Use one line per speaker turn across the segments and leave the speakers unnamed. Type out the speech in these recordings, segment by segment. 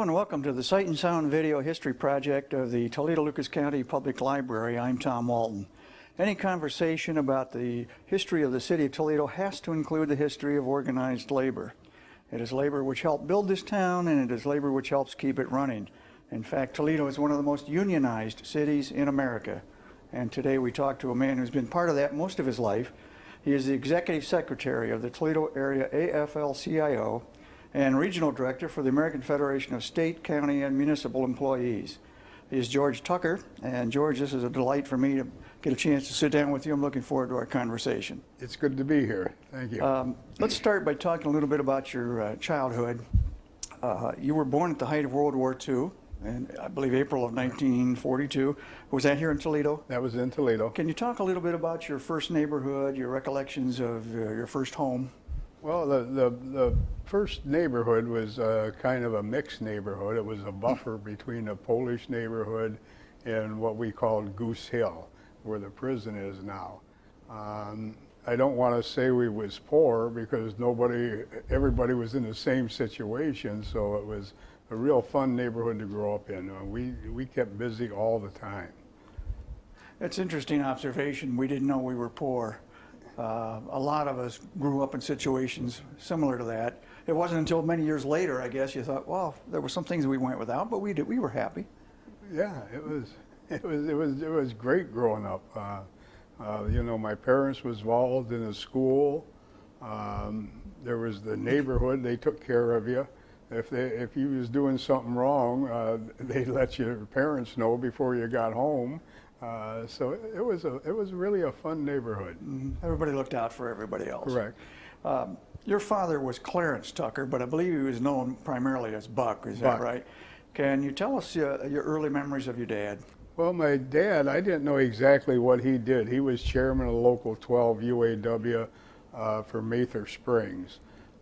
and welcome to the Sight and Sound Video History Project of the Toledo-Lucas County Public Library. I'm Tom Walton. Any conversation about the history of the city of Toledo has to include the history of organized labor. It is labor which helped build this town, and it is labor which helps keep it running. In fact, Toledo is one of the most unionized cities in America. And today we talk to a man who's been part of that most of his life. He is the Executive Secretary of the Toledo Area AFL-CIO and Regional Director for the American Federation of State, County, and Municipal Employees. He is George Tucker, and George, this is a delight for me to get a chance to sit down with you. I'm looking forward to our conversation.
It's good to be here. Thank you.
Let's start by talking a little bit about your childhood. You were born at the height of World War II, and I believe April of 1942. Was that here in Toledo?
That was in Toledo.
Can you talk a little bit about your first neighborhood, your recollections of your first home?
Well, the first neighborhood was kind of a mixed neighborhood. It was a buffer between a Polish neighborhood and what we called Goose Hill, where the prison is now. I don't want to say we was poor because everybody was in the same situation, so it was a real fun neighborhood to grow up in. We kept busy all the time.
That's an interesting observation. We didn't know we were poor. A lot of us grew up in situations similar to that. It wasn't until many years later, I guess, you thought, well, there were some things we went without, but we were happy.
Yeah, it was great growing up. You know, my parents was involved in a school. There was the neighborhood; they took care of you. If you was doing something wrong, they'd let your parents know before you got home. So it was really a fun neighborhood.
Everybody looked out for everybody else.
Correct.
Your father was Clarence Tucker, but I believe he was known primarily as Buck. Is that right? Can you tell us your early memories of your dad?
Well, my dad, I didn't know exactly what he did. He was chairman of Local 12 UAW for Mather Springs.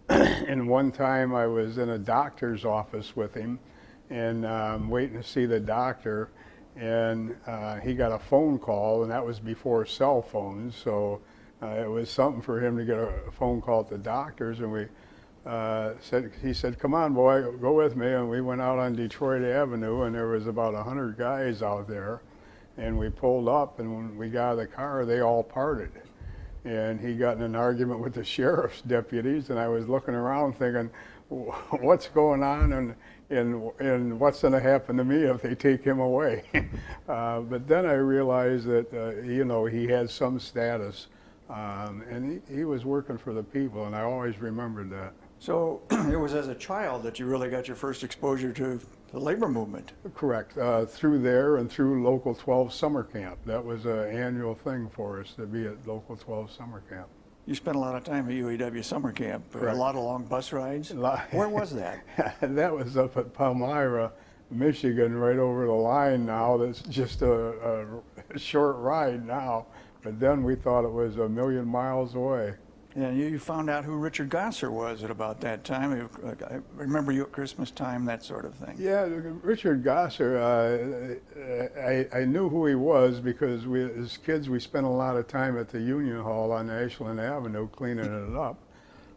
And one time I was in a doctor's office with him and waiting to see the doctor. And he got a phone call, and that was before cell phones, so it was something for him to get a phone call at the doctor's, and he said, come on, boy, go with me, and we went out on Detroit Avenue, and there was about 100 guys out there, and we pulled up, and when we got out of the car, they all parted. And he got in an argument with the sheriff's deputies, and I was looking around thinking, what's going on, and what's going to happen to me if they take him away? But then I realized that, you know, he had some status, and he was working for the people, and I always remembered that. So
it was as a child that you really got your first exposure to the labor movement?
Correct. Through there and through Local 12 summer camp. That was an annual thing for us to be at Local 12 summer camp.
You spent a lot of time at UAW summer camp, a lot of long bus rides. Where was that?
That was up at Palmyra, Michigan, right over the line now. That's just a short ride now, but then we thought it was a million miles away.
Yeah, you found out who Richard Gosser was at about that time. I remember you at Christmas time, that sort of thing.
Yeah, Richard Gosser, I knew who he was because as kids we spent a lot of time at the Union Hall on Ashland Avenue cleaning it up.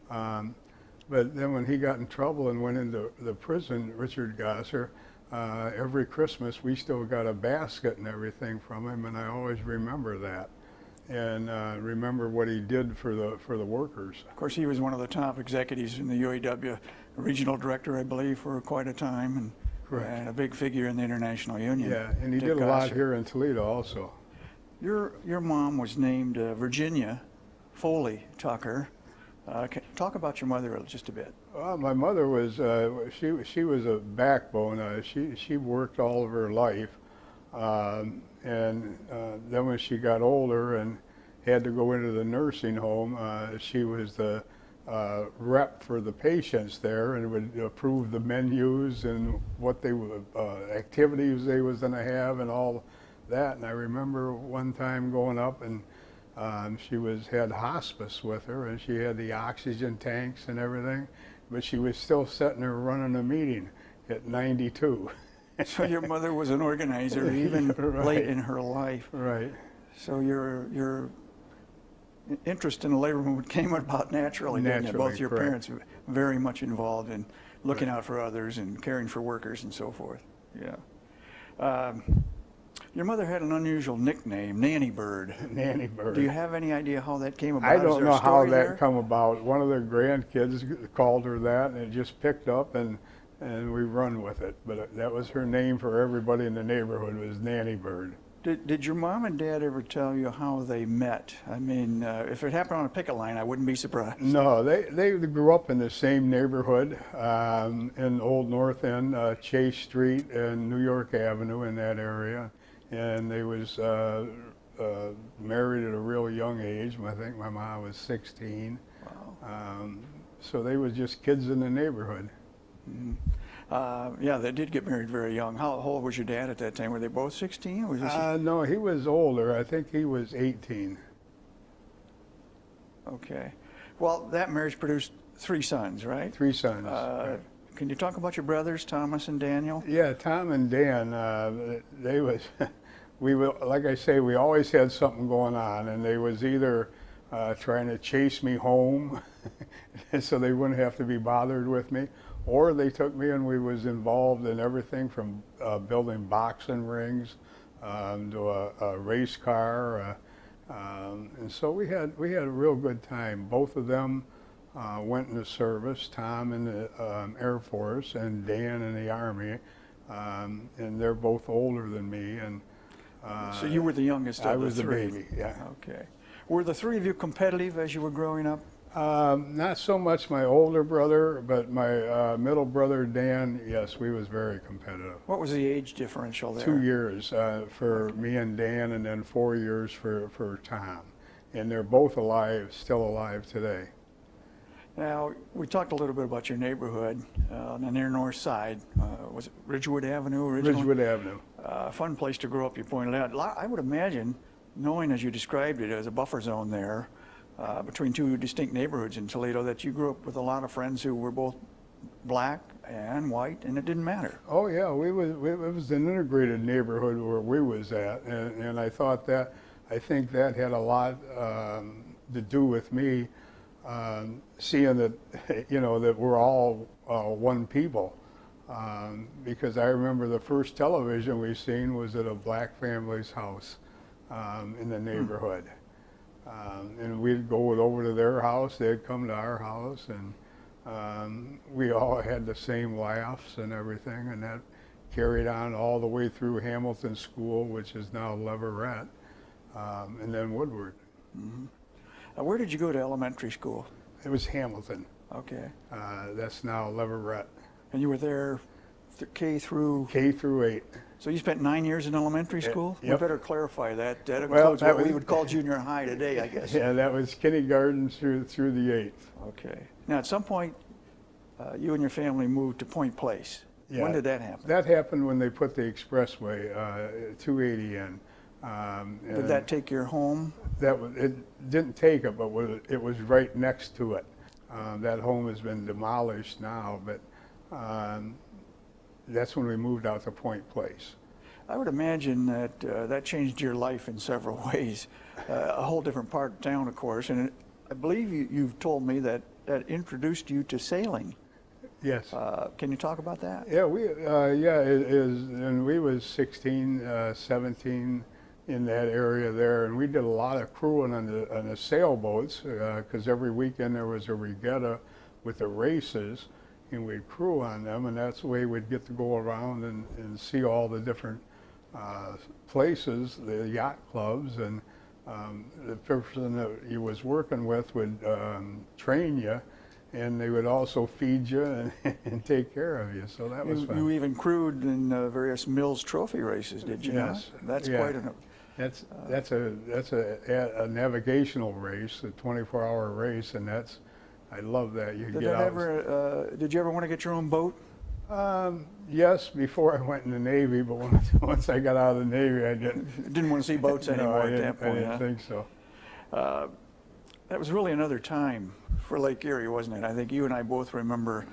But then when he got in trouble and went into the prison, Richard Gosser, every Christmas we still got a basket and everything from him, and I always remember that. And remember what he did for the workers.
Of course, he was one of the top executives in the UAW, regional director, I believe, for quite a time, and a big figure in the International Union.
Yeah, and he did a lot here in Toledo also.
Your mom was named Virginia Foley Tucker. Talk about your mother just a bit.
Well, my mother was she was a backbone. She worked all of her life. And then when she got older and had to go into the nursing home, she was the rep for the patients there and would approve the menus and what activities they was going to have and all that. And I remember one time going up and she had hospice with her, and she had the oxygen tanks and everything, but she was still sitting there running a meeting at 92.
So your mother was an organizer even late in her life.
Right.
So your interest in the labor movement came about naturally, didn't it? Both your parents were very much involved in looking out for others and caring for workers and so forth. Yeah. Your mother had an unusual nickname, Nanny Bird.
Nanny Bird.
Do you have any idea how that came about?
I
Is
don't
there a
know how
story
that
there?
come about. One of the grandkids called her that, and it just picked up, and we run with it. But that was her name for everybody in the neighborhood, was Nanny Bird.
Did your mom and dad ever tell you how they met? I mean, if it happened on a picket line, I wouldn't be surprised.
No, they grew up in the same neighborhood in Old North End, Chase Street and New York Avenue, in that area. And they was married at a real young age. I think my mom was 16.
Wow.
So they was just kids in the neighborhood.
Mm-hmm. Yeah, they did get married very young. How old was your dad at that time? Were they both 16? Was this
No, he was older. I think he was 18.
Okay. Well, that marriage produced 3 sons, right?
3 sons. Right.
Can you talk about your brothers, Thomas and Daniel?
Yeah, Tom and Dan, they was, we were, like I say, we always had something going on, and they was either trying to chase me home so they wouldn't have to be bothered with me, or they took me and we was involved in everything from building boxing rings to a race car, and so we had a real good time. Both of them went in the service, Tom in the Air Force and Dan in the Army, and they're both older than me. And
So you were the youngest of the 3?
I was the baby, yeah.
Okay. Were the 3 of you competitive as you were growing up?
Not so much my older brother, but my middle brother Dan, yes, we was very competitive.
What was the age differential there?
2 years for me and Dan, and then 4 years for Tom. And they're both alive, still alive today.
Now, we talked a little bit about your neighborhood on the near north side. Was it Ridgewood Avenue originally?
Ridgewood Avenue.
Fun place to grow up, you pointed out. I would imagine, knowing as you described it as a buffer zone there, between 2 distinct neighborhoods in Toledo, that you grew up with a lot of friends who were both black and white, and it didn't matter.
Oh yeah, it was an integrated neighborhood where we was at, and I think that had a lot to do with me seeing that, that we're all one people. Because I remember the first television we seen was at a black family's house in the neighborhood. And we'd go over to their house, they'd come to our house, and we all had the same laughs and everything, and that carried on all the way through Hamilton School, which is now Leverett, and then Woodward.
Mm-hmm. Where did you go to elementary school?
It was Hamilton.
Okay.
That's now Leverett.
And you were there K through?
K through 8.
So you spent 9 years in elementary school?
Yep.
We better clarify that. That
Well,
includes what we would call junior high today, I guess.
Yeah, that was kindergarten through the 8th.
Okay. Now, at some point, you and your family moved to Point Place.
Yeah,
When did that happen?
That happened when they put the expressway 280 in.
Did that take your home?
It didn't take it, but it was right next to it. That home has been demolished now, but that's when we moved out to Point Place.
I would imagine that that changed your life in several ways. A whole different part of town, of course, and I believe you've told me that introduced you to sailing.
Yes.
Can you talk about that?
Yeah, it is, and we was 16, 17 in that area there, and we did a lot of crewing on the sailboats, because every weekend there was a regatta with the races, and we'd crew on them, and that's the way we'd get to go around and see all the different places, the yacht clubs, and the person that you was working with would train you, and they would also feed you and take care of you. So that was fun.
You even crewed in various Mills Trophy races, did you
Yes.
not? That's
Yeah.
quite an...
That's a navigational race, a 24-hour race, and I love that. You
Did
get out.
did you ever want to get your own boat?
Yes, before I went in the Navy, but once I got out of the Navy, I didn't.
Didn't want to see boats anymore
I
at that point,
I didn't
huh?
think so.
That was really another time for Lake Erie, wasn't it? I think you and I both remember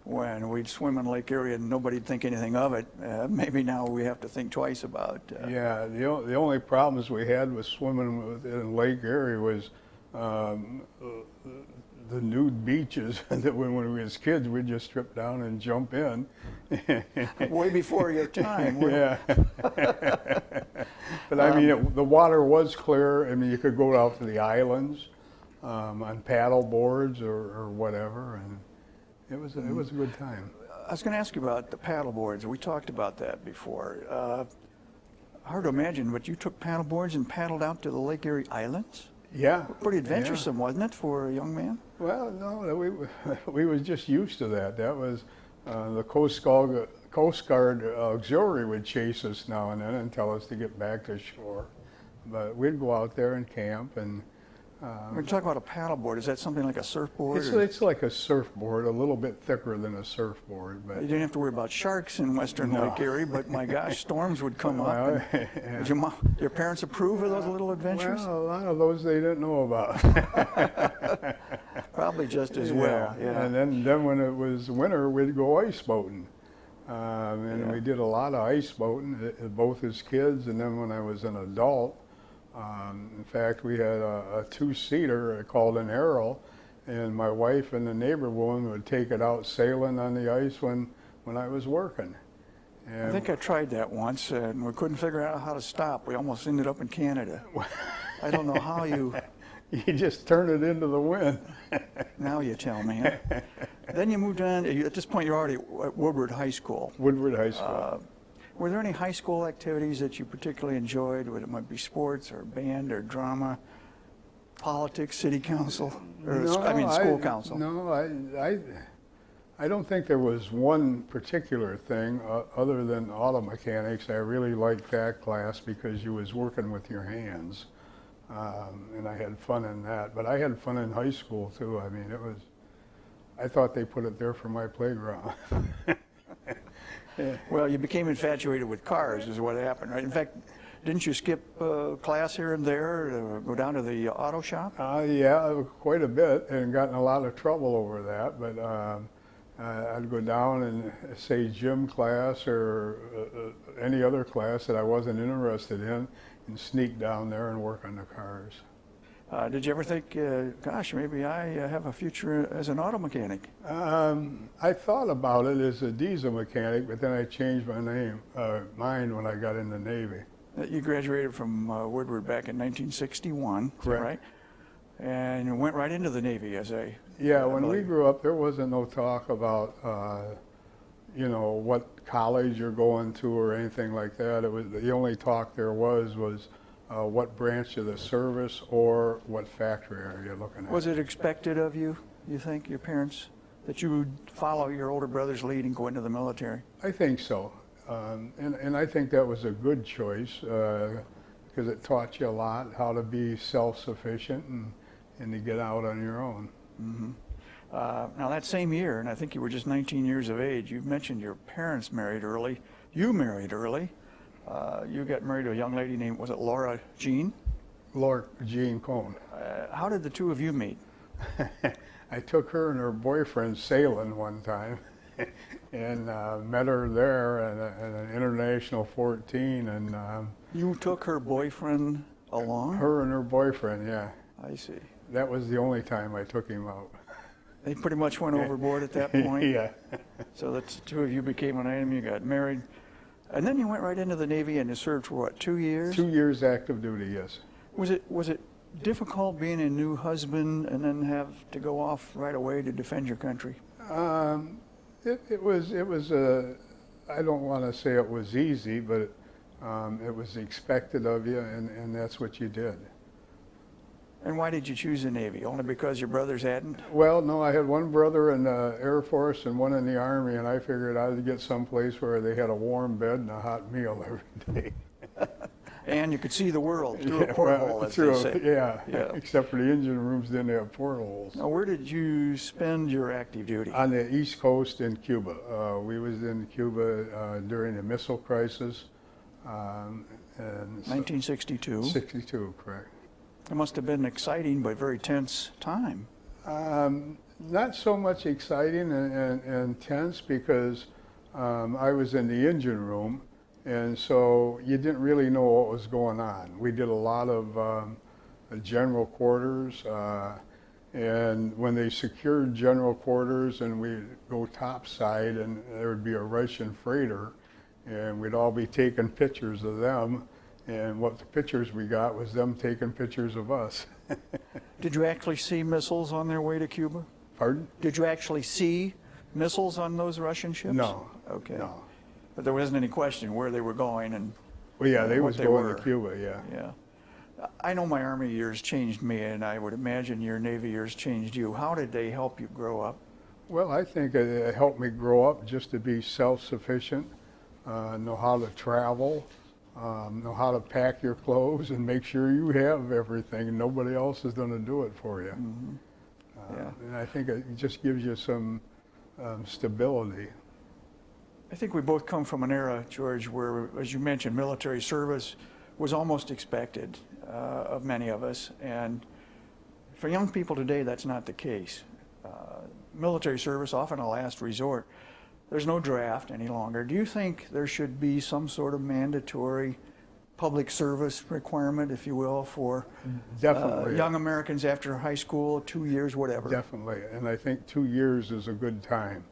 when we'd swim in Lake Erie and nobody'd think anything of it. Maybe now we have to think twice about.
Yeah, the only problems we had with swimming in Lake Erie was the nude beaches that when we was kids, we'd just strip down and jump in.
Way before your time.
Yeah. But I mean, the water was clear. I mean, you could go out to the islands on paddle boards or whatever, and it was a good time.
I was going to ask you about the paddle boards. We talked about that before. Hard to imagine, but you took paddle boards and paddled out to the Lake Erie Islands?
Yeah.
Pretty adventuresome, wasn't it, for a young man?
Well, no, we was just used to that. That was the Coast Guard auxiliary would chase us now and then and tell us to get back to shore. But we'd go out there and camp. And
We're talking about a paddle board. Is that something like a surfboard?
it's like a surfboard, a little bit thicker than a surfboard. But
you didn't have to worry about sharks in Western Lake Erie, but my gosh, storms would come up. Did your parents approve of those little adventures?
Well, a lot of those they didn't know about.
Probably just as well. Yeah.
And then when it was winter, we'd go ice boating. And we did a lot of ice boating, both as kids and then when I was an adult. In fact, we had a two-seater called an Arrow, and my wife and the neighbor woman would take it out sailing on the ice when I was working. And
I think I tried that once, and we couldn't figure out how to stop. We almost ended up in Canada. I don't know how you...
You just turn it into the wind.
Now you tell me. Huh? Then you moved on. At this point, you're already at Woodward High School.
Woodward High School.
Were there any high school activities that you particularly enjoyed, whether it might be sports or band or drama, politics, city council, or school council?
No, I don't think there was one particular thing other than auto mechanics. I really liked that class because you was working with your hands, and I had fun in that. But I had fun in high school too. I mean, I thought they put it there for my playground.
Yeah. Well, you became infatuated with cars is what happened, right? In fact, didn't you skip class here and there, go down to the auto shop?
Yeah, quite a bit, and got in a lot of trouble over that. But I'd go down and say gym class or any other class that I wasn't interested in and sneak down there and work on the cars.
Did you ever think, gosh, maybe I have a future as an auto mechanic?
I thought about it as a diesel mechanic, but then I changed my mind when I got in the Navy.
You graduated from Woodward back in 1961,
correct?
Right? And you went right into the Navy as a...
Yeah, when we grew up, there wasn't no talk about, what college you're going to or anything like that. It was the only talk there was what branch of the service or what factory are you looking at.
Was it expected of you, you think, your parents, that you would follow your older brother's lead and go into the military?
I think so. And I think that was a good choice because it taught you a lot how to be self-sufficient and to get out on your own.
Mm-hmm. Now that same year, and I think you were just 19 years of age, you mentioned your parents married early. You married early. You got married to a young lady named, was it Laura Jean?
Laura Jean Cohn.
How did the two of you meet?
I took her and her boyfriend sailing one time and met her there at an International 14. And
you took her boyfriend along?
Her and her boyfriend, yeah.
I see.
That was the only time I took him out.
They pretty much went overboard at that point?
Yeah.
So the two of you became an item, you got married. And then you went right into the Navy and you served for what, 2 years?
2 years active duty, yes.
Was it difficult being a new husband and then have to go off right away to defend your country?
It was I don't want to say it was easy, but it was expected of you, and that's what you did.
And why did you choose the Navy? Only because your brothers hadn't?
Well, no, I had one brother in the Air Force and one in the Army, and I figured I'd get someplace where they had a warm bed and a hot meal every day.
And you could see the world through a porthole, as they say.
Yeah, except for the engine rooms didn't have portholes.
Now, where did you spend your active duty?
On the East Coast in Cuba. We was in Cuba during the missile crisis. And
1962?
62, correct.
It must have been an exciting but very tense time.
Not so much exciting and tense because I was in the engine room, and so you didn't really know what was going on. We did a lot of general quarters, And when they secured general quarters and we'd go topside and there would be a Russian freighter and we'd all be taking pictures of them. And what the pictures we got was them taking pictures of us.
Did you actually see missiles on their way to Cuba?
Pardon?
Did you actually see missiles on those Russian ships?
No.
Okay.
No.
But there wasn't any question where they were going and
Well, yeah, they
what
was
they
going
were.
to Cuba, yeah.
Yeah. I know my Army years changed me, and I would imagine your Navy years changed you. How did they help you grow up?
Well, I think it helped me grow up just to be self-sufficient, know how to travel, know how to pack your clothes and make sure you have everything and nobody else is going to do it for you.
Mm-hmm. Yeah.
And I think it just gives you some stability.
I think we both come from an era, George, where, as you mentioned, military service was almost expected of many of us. And for young people today, that's not the case. Military service, often a last resort. There's no draft any longer. Do you think there should be some sort of mandatory public service requirement, if you will, for
Definitely.
young Americans after high school, 2 years, whatever?
Definitely. And I think 2 years is a good time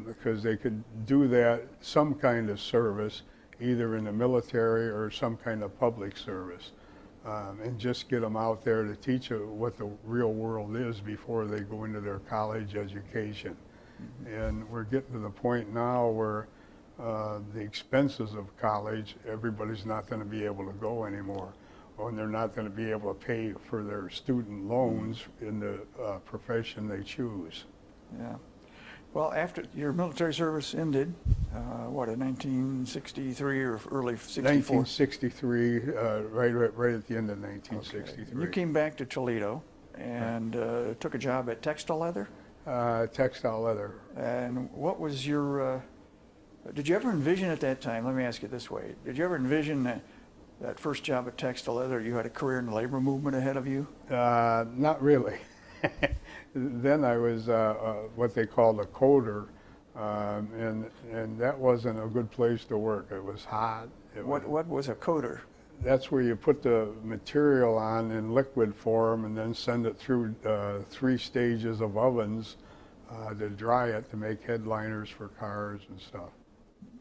because they could do that, some kind of service, either in the military or some kind of public service. And just get them out there to teach what the real world is before they go into their college education. Mm-hmm. And we're getting to the point now where the expenses of college, everybody's not going to be able to go anymore. And they're not going to be able to pay for their student loans in the profession they choose.
Yeah. Well, after your military service ended, what, in 1963 or early 64?
1963, right at the end of 1963.
Okay. You came back to Toledo and took a job at Textile Leather?
Textile leather.
And what was your, did you ever envision at that time, let me ask you this way, did you ever envision that first job at Textile Leather, you had a career in the labor movement ahead of you?
Not really. Then I was what they called a coder, and that wasn't a good place to work. It was hot.
What was a coder?
That's where you put the material on in liquid form and then send it through 3 stages of ovens to dry it to make headliners for cars and stuff.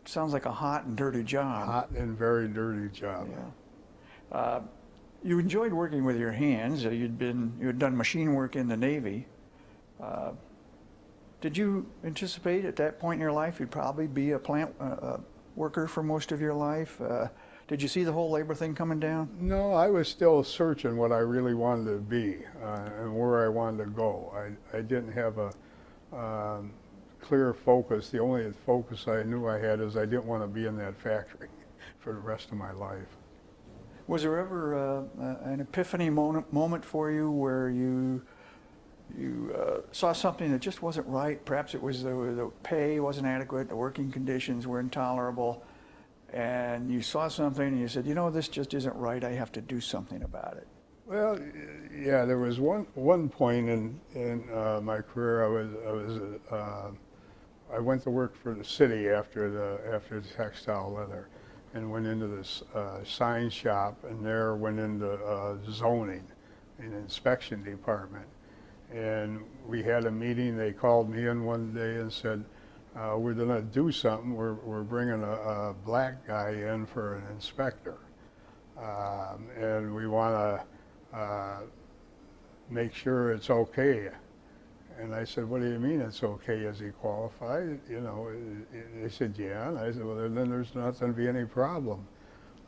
Sounds like a hot and dirty job.
Hot and very dirty job.
Yeah. You enjoyed working with your hands. You had done machine work in the Navy. Did you anticipate at that point in your life you'd probably be a plant worker for most of your life? Did you see the whole labor thing coming down?
No, I was still searching what I really wanted to be and where I wanted to go. I didn't have a clear focus. The only focus I knew I had is I didn't want to be in that factory for the rest of my life.
Was there ever an epiphany moment for you where you saw something that just wasn't right? Perhaps it was the pay wasn't adequate, the working conditions were intolerable, and you saw something and you said, you know, this just isn't right, I have to do something about it.
Well, yeah, there was one point in my career. I went to work for the city after the textile leather, and went into this sign shop, and there went into zoning, an inspection department, and we had a meeting. They called me in one day and said, we're going to do something. We're bringing a black guy in for an inspector, and we want to make sure it's okay. And I said, what do you mean it's okay? Is he qualified? You know, they said, yeah. And I said, well, then there's not going to be any problem.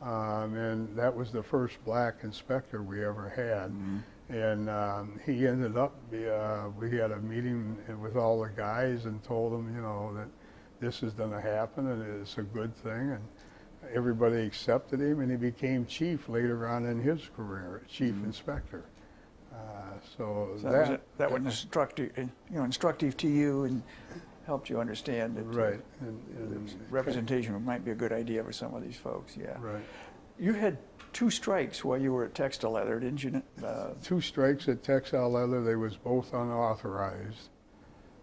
And that was the first black inspector we ever had. Mm-hmm. And he ended up, we had a meeting with all the guys and told them, you know, that this is going to happen and it's a good thing. And everybody accepted him, and he became chief later on in his career, chief mm-hmm. inspector. So
that was instructive to you and helped you understand that
right.
Representation might be a good idea for some of these folks. Yeah.
Right.
You had 2 strikes while you were at Textile Leather, didn't you?
2 strikes at Textile Leather. They was both unauthorized.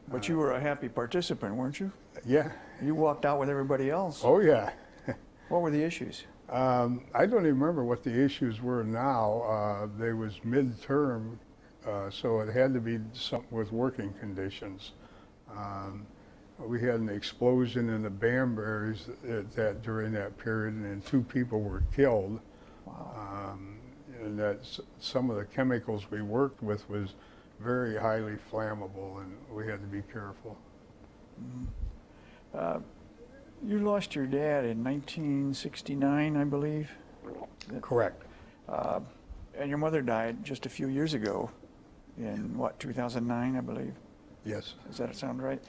But you were a happy participant, weren't you?
Yeah.
You walked out with everybody else.
Oh yeah.
What were the issues?
I don't even remember what the issues were now. They was midterm so it had to be something with working conditions. Um, we had an explosion in the Banbury's during that period, and 2 people were killed.
Wow.
And that some of the chemicals we worked with was very highly flammable, and we had to be careful.
You lost your dad in 1969, I believe,
Correct.
and your mother died just a few years ago in, what, 2009, I believe?
Yes.
Does that sound right?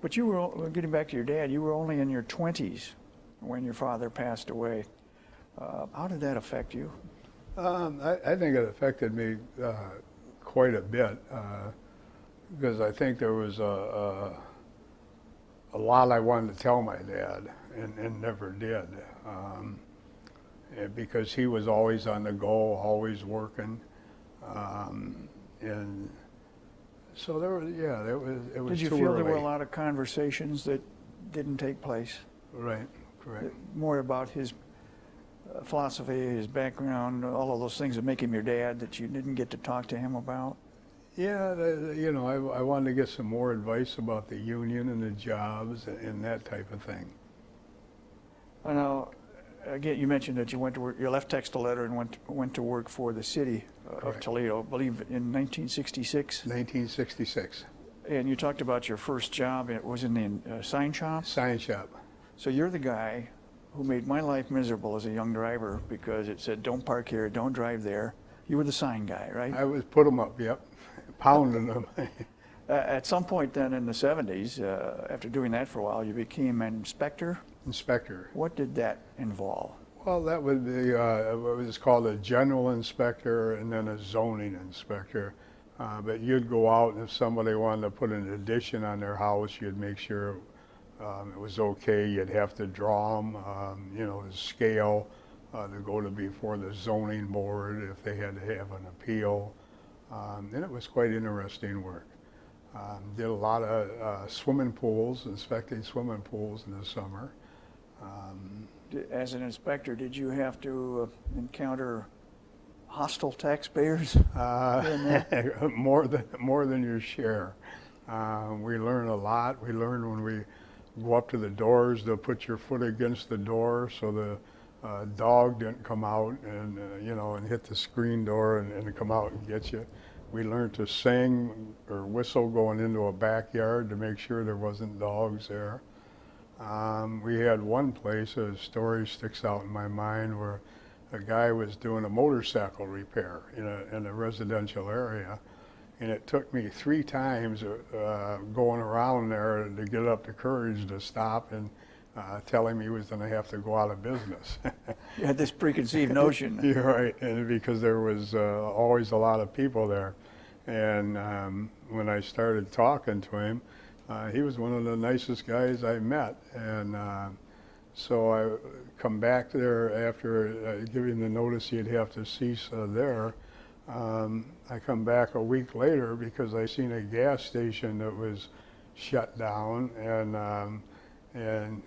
But you were, getting back to your dad, you were only in your 20s when your father passed away. How did that affect you?
I think it affected me quite a bit because I think there was a lot I wanted to tell my dad and never did because he was always on the go, always working, and so there was, yeah, it was
Did you
too
feel
early.
there were a lot of conversations that didn't take place?
Right, correct.
More about his philosophy, his background, all of those things that make him your dad that you didn't get to talk to him about?
Yeah, you know, I wanted to get some more advice about the union and the jobs and that type of thing.
Now, again, you mentioned that you went to work, you left Toledo and went to work for the city of
Correct.
Toledo, I believe in 1966.
1966.
And you talked about your first job, it was in the sign shop.
Sign shop.
So you're the guy who made my life miserable as a young driver because it said, don't park here, don't drive there. You were the sign guy, right?
I was put them up, yep, pounding them.
At some point then in the 70s, after doing that for a while, you became an inspector.
Inspector.
What did that involve?
Well, that would be what was called a general inspector and then a zoning inspector. But you'd go out, and if somebody wanted to put an addition on their house, you'd make sure it was okay. You'd have to draw them, you know, the scale to go to before the zoning board if they had to have an appeal. And it was quite interesting work. Did a lot of swimming pools, inspecting swimming pools in the summer.
As an inspector, did you have to encounter hostile taxpayers?
More than your share. We learn a lot. We learn when we go up to the doors to put your foot against the door so the dog didn't come out and you know, and hit the screen door and come out and get you. We learned to sing or whistle going into a backyard to make sure there wasn't dogs there. We had one place, a story sticks out in my mind, where a guy was doing a motorcycle repair in a residential area, and it took me 3 times going around there to get up the courage to stop and tell him he was going to have to go out of business.
You had this preconceived notion.
You're right, and because there was always a lot of people there. And when I started talking to him, he was one of the nicest guys I met. And so I come back there after giving the notice he'd have to cease there. I come back a week later because I seen a gas station that was shut down, and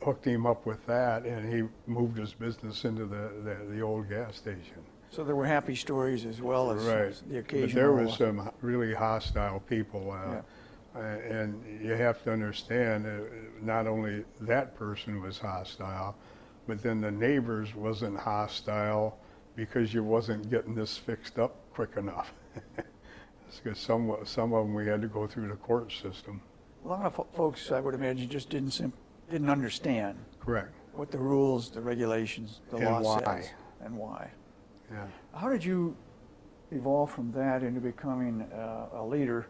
hooked him up with that, and he moved his business into the old gas station.
So there were happy stories as well as
Right.
the occasional.
But there was some really hostile people,
Yeah.
and you have to understand not only that person was hostile, but then the neighbors wasn't hostile because you wasn't getting this fixed up quick enough. Because some of them we had to go through the court system.
A lot of folks, I would imagine, just didn't understand
Correct.
what the rules, the regulations, the
And
law
why.
says, and why.
Yeah.
How did you evolve from that into becoming a leader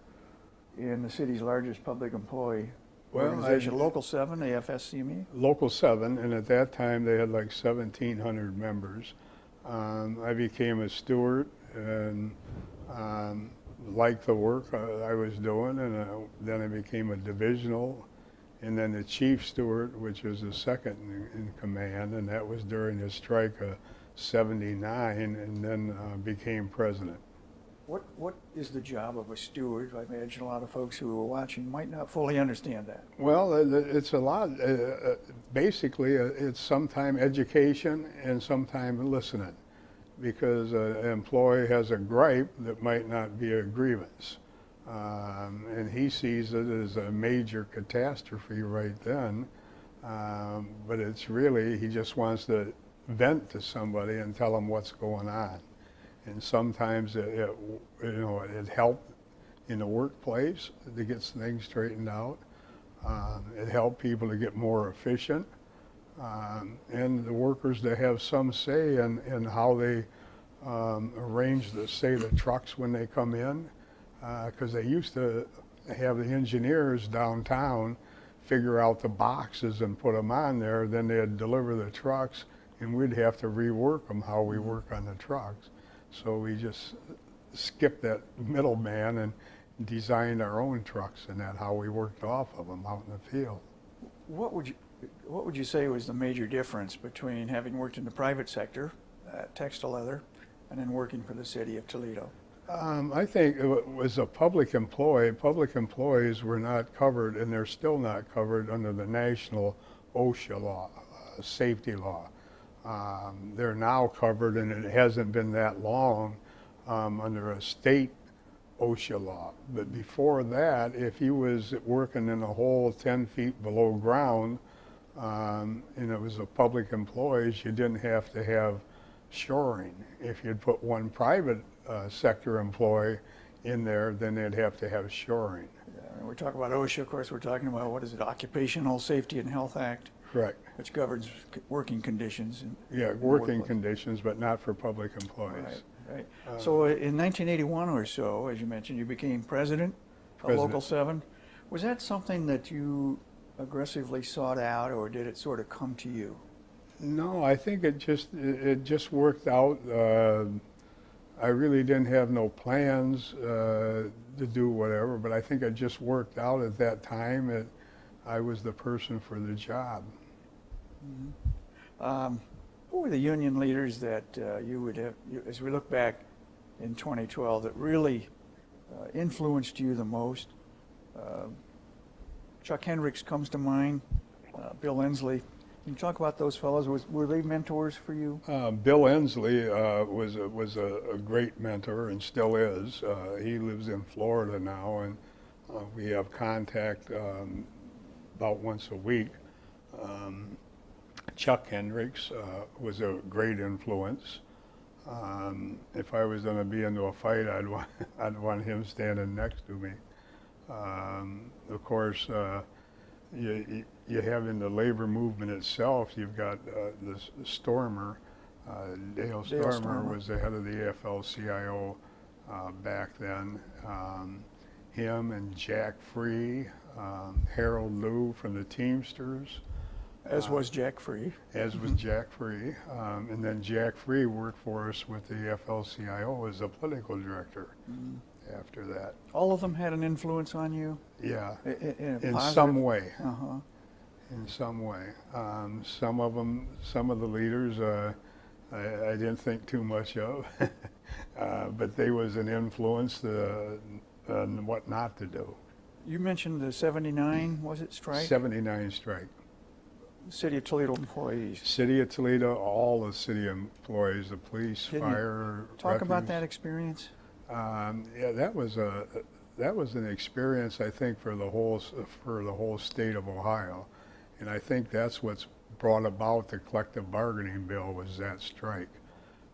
in the city's largest public employee organization, Local 7, the FSCME?
Local 7, and at that time they had like 1,700 members. I became a steward and liked the work I was doing, and then I became a divisional, and then the chief steward, which was the second in command, and that was during the strike of '79, and then became president.
What is the job of a steward? I imagine a lot of folks who are watching might not fully understand that.
Well, it's a lot. Basically, it's sometime education and sometime listening. because an employee has a gripe that might not be a grievance. And he sees it as a major catastrophe right then. But it's really, he just wants to vent to somebody and tell them what's going on. And sometimes it helped in the workplace to get things straightened out. It helped people to get more efficient. And the workers to have some say in how they arrange the trucks when they come in. Because they used to have the engineers downtown figure out the boxes and put them on there, then they'd deliver the trucks and we'd have to rework them how we work on the trucks. So we just skipped that middleman and designed our own trucks and that how we worked off of them out in the field.
What would you say was the major difference between having worked in the private sector, textile leather, and then working for the city of Toledo?
I think it was a public employee. Public employees were not covered, and they're still not covered under the national OSHA law, safety law. They're now covered, and it hasn't been that long under a state OSHA law. But before that, if you was working in a hole 10 feet below ground, and it was a public employees, you didn't have to have shoring. If you'd put one private sector employee in there, then they'd have to have shoring.
Yeah, when we talk about OSHA, of course, we're talking about, what is it, Occupational Safety and Health Act?
Correct.
Which governs working conditions.
Yeah, working conditions, but not for public employees.
Right. So in 1981 or so, as you mentioned, you became president of Local 7. Was that something that you aggressively sought out, or did it sort of come to you?
No, I think it just worked out. I really didn't have no plans to do whatever, but I think it just worked out at that time. I was the person for the job.
Mm-hmm. Who were the union leaders that you would have, as we look back in 2012, that really influenced you the most? Chuck Hendricks comes to mind, Bill Ensley. Can you talk about those fellows? Were they mentors for you?
Bill Ensley was a great mentor and still is. He lives in Florida now, and we have contact about once a week. Chuck Hendricks was a great influence. If I was going to be into a fight, I'd want him standing next to me. Of course, you have in the labor movement itself, you've got this Stormer. Dale Stormer was the head of the AFL-CIO back then. Him and Jack Free, Harold Lew from the Teamsters.
As was Jack Free.
As was Jack Free. And then Jack Free worked for us with the AFL-CIO as a political director. After that.
All of them had an influence on you?
Yeah,
in
some way.
Uh-huh.
In some way. Some of the leaders I didn't think too much of, but they was an influence on what not to do.
You mentioned the 79, was it, strike?
79 strike.
City of Toledo employees.
City of Toledo, all the city employees, the police, fire,
talk
refuse.
about that experience.
Yeah, that was an experience, I think, for the whole state of Ohio, and I think that's what's brought about the collective bargaining bill was that strike,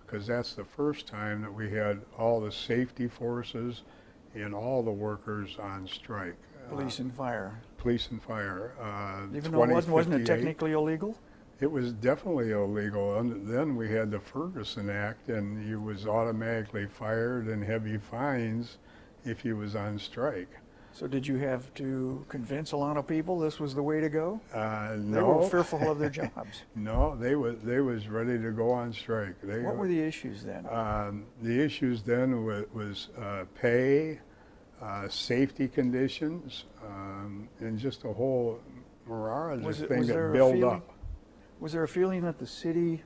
because that's the first time that we had all the safety forces and all the workers on strike.
Police and fire.
Police and fire.
Even though wasn't it technically illegal?
It was definitely illegal. And then we had the Ferguson Act, and you was automatically fired and heavy fines if you was on strike.
So did you have to convince a lot of people this was the way to go?
No.
They were fearful of their jobs.
No, they was ready to go on strike.
What were the issues then?
The issues then was pay, safety conditions, and just a whole mirage of things that build up.
Was there a feeling that the city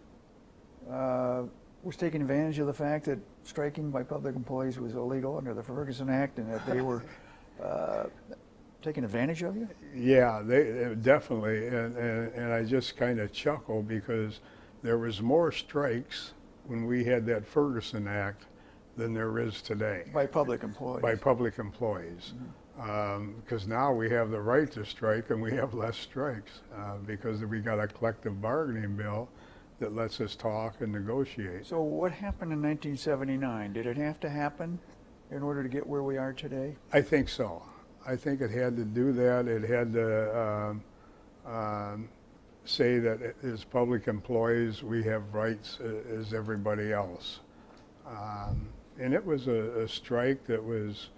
was taking advantage of the fact that striking by public employees was illegal under the Ferguson Act, and that they were taking advantage of you?
Yeah, they definitely, and I just kind of chuckle because there was more strikes when we had that Ferguson Act than there is today
By public employees.
by public employees. Because now we have the right to strike and we have less strikes because we got a collective bargaining bill that lets us talk and negotiate.
So what happened in 1979? Did it have to happen in order to get where we are today?
I think so. I think it had to do that. It had to say that as public employees, we have rights as everybody else. And it was a strike that was,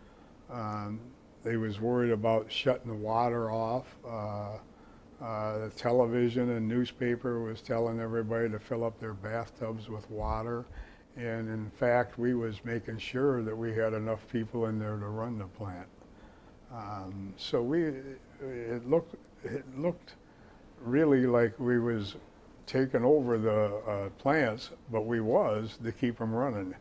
they was worried about shutting the water off. The television and newspaper was telling everybody to fill up their bathtubs with water. And in fact, we was making sure that we had enough people in there to run the plant. So it looked really like we was taking over the plants, but we was to keep them running.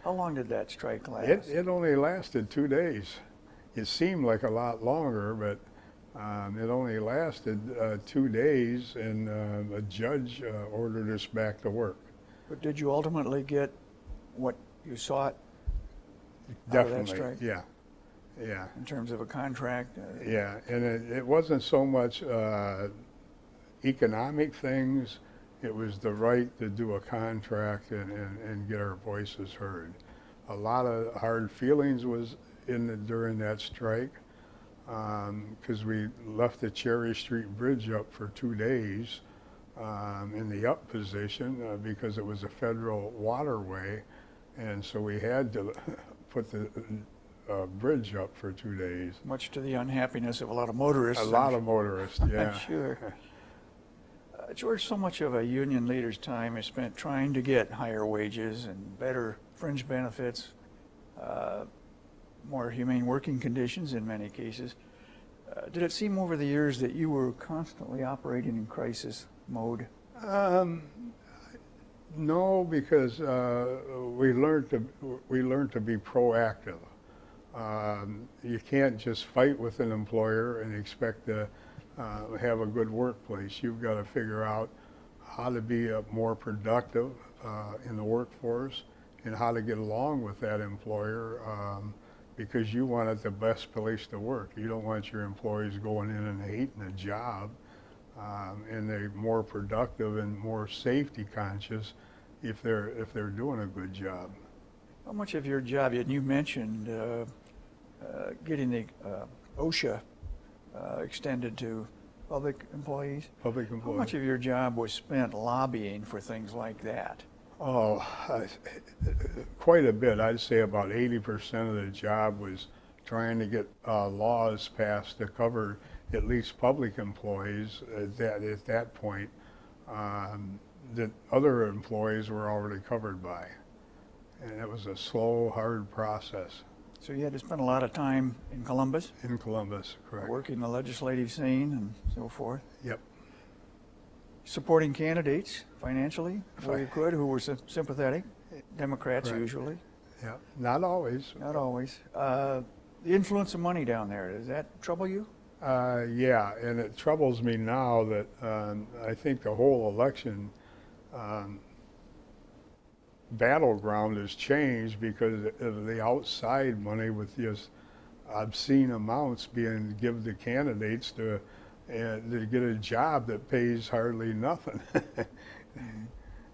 How long did that strike last?
It only lasted 2 days. It seemed like a lot longer, but it only lasted 2 days, and a judge ordered us back to work.
But did you ultimately get what you sought
Definitely,
out of that strike?
Yeah.
In terms of a contract?
Yeah, and it wasn't so much economic things, it was the right to do a contract and get our voices heard. A lot of hard feelings was during that strike, because we left the Cherry Street Bridge up for 2 days in the up position because it was a federal waterway, and so we had to put the bridge up for 2 days.
Much to the unhappiness of a lot of motorists.
A lot of motorists, yeah.
I'm sure. George, so much of a union leader's time is spent trying to get higher wages and better fringe benefits, more humane working conditions in many cases. Did it seem over the years that you were constantly operating in crisis mode?
No, because we learned to be proactive. You can't just fight with an employer and expect to have a good workplace. You've got to figure out how to be more productive in the workforce and how to get along with that employer because you want it the best place to work. You don't want your employees going in and hating a job, and they're more productive and more safety conscious if they're doing a good job.
How much of your job, and you mentioned getting the OSHA extended to public employees.
Public employees.
How much of your job was spent lobbying for things like that?
Oh, quite a bit. I'd say about 80% of the job was trying to get laws passed to cover at least public employees at that point that other employees were already covered by. And it was a slow, hard process.
So you had to spend a lot of time in Columbus?
In Columbus, correct.
Working the legislative scene and so forth?
Yep.
Supporting candidates financially where you could, who were sympathetic, Democrats
Correct.
Usually.
Yeah, not always.
Not always. The influence of money down there, does that trouble you?
Yeah, and it troubles me now that I think the whole election battleground has changed because of the outside money with just obscene amounts being given to candidates to get a job that pays hardly nothing.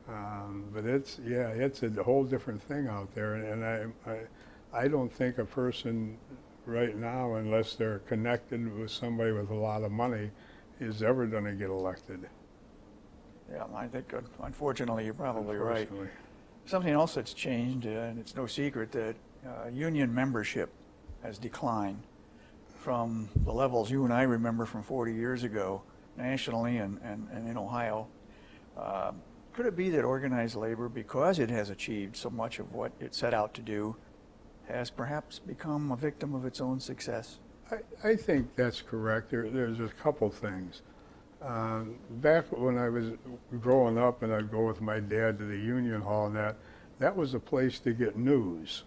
But it's a whole different thing out there, and I don't think a person right now, unless they're connected with somebody with a lot of money, is ever going to get elected.
Yeah, I think unfortunately you're probably right.
Unfortunately.
Something else that's changed, and it's no secret that union membership has declined from the levels you and I remember from 40 years ago, nationally and in Ohio. Could it be that organized labor, because it has achieved so much of what it set out to do, has perhaps become a victim of its own success?
I think that's correct. There's a couple things. Back when I was growing up and I'd go with my dad to the Union Hall and that was a place to get news.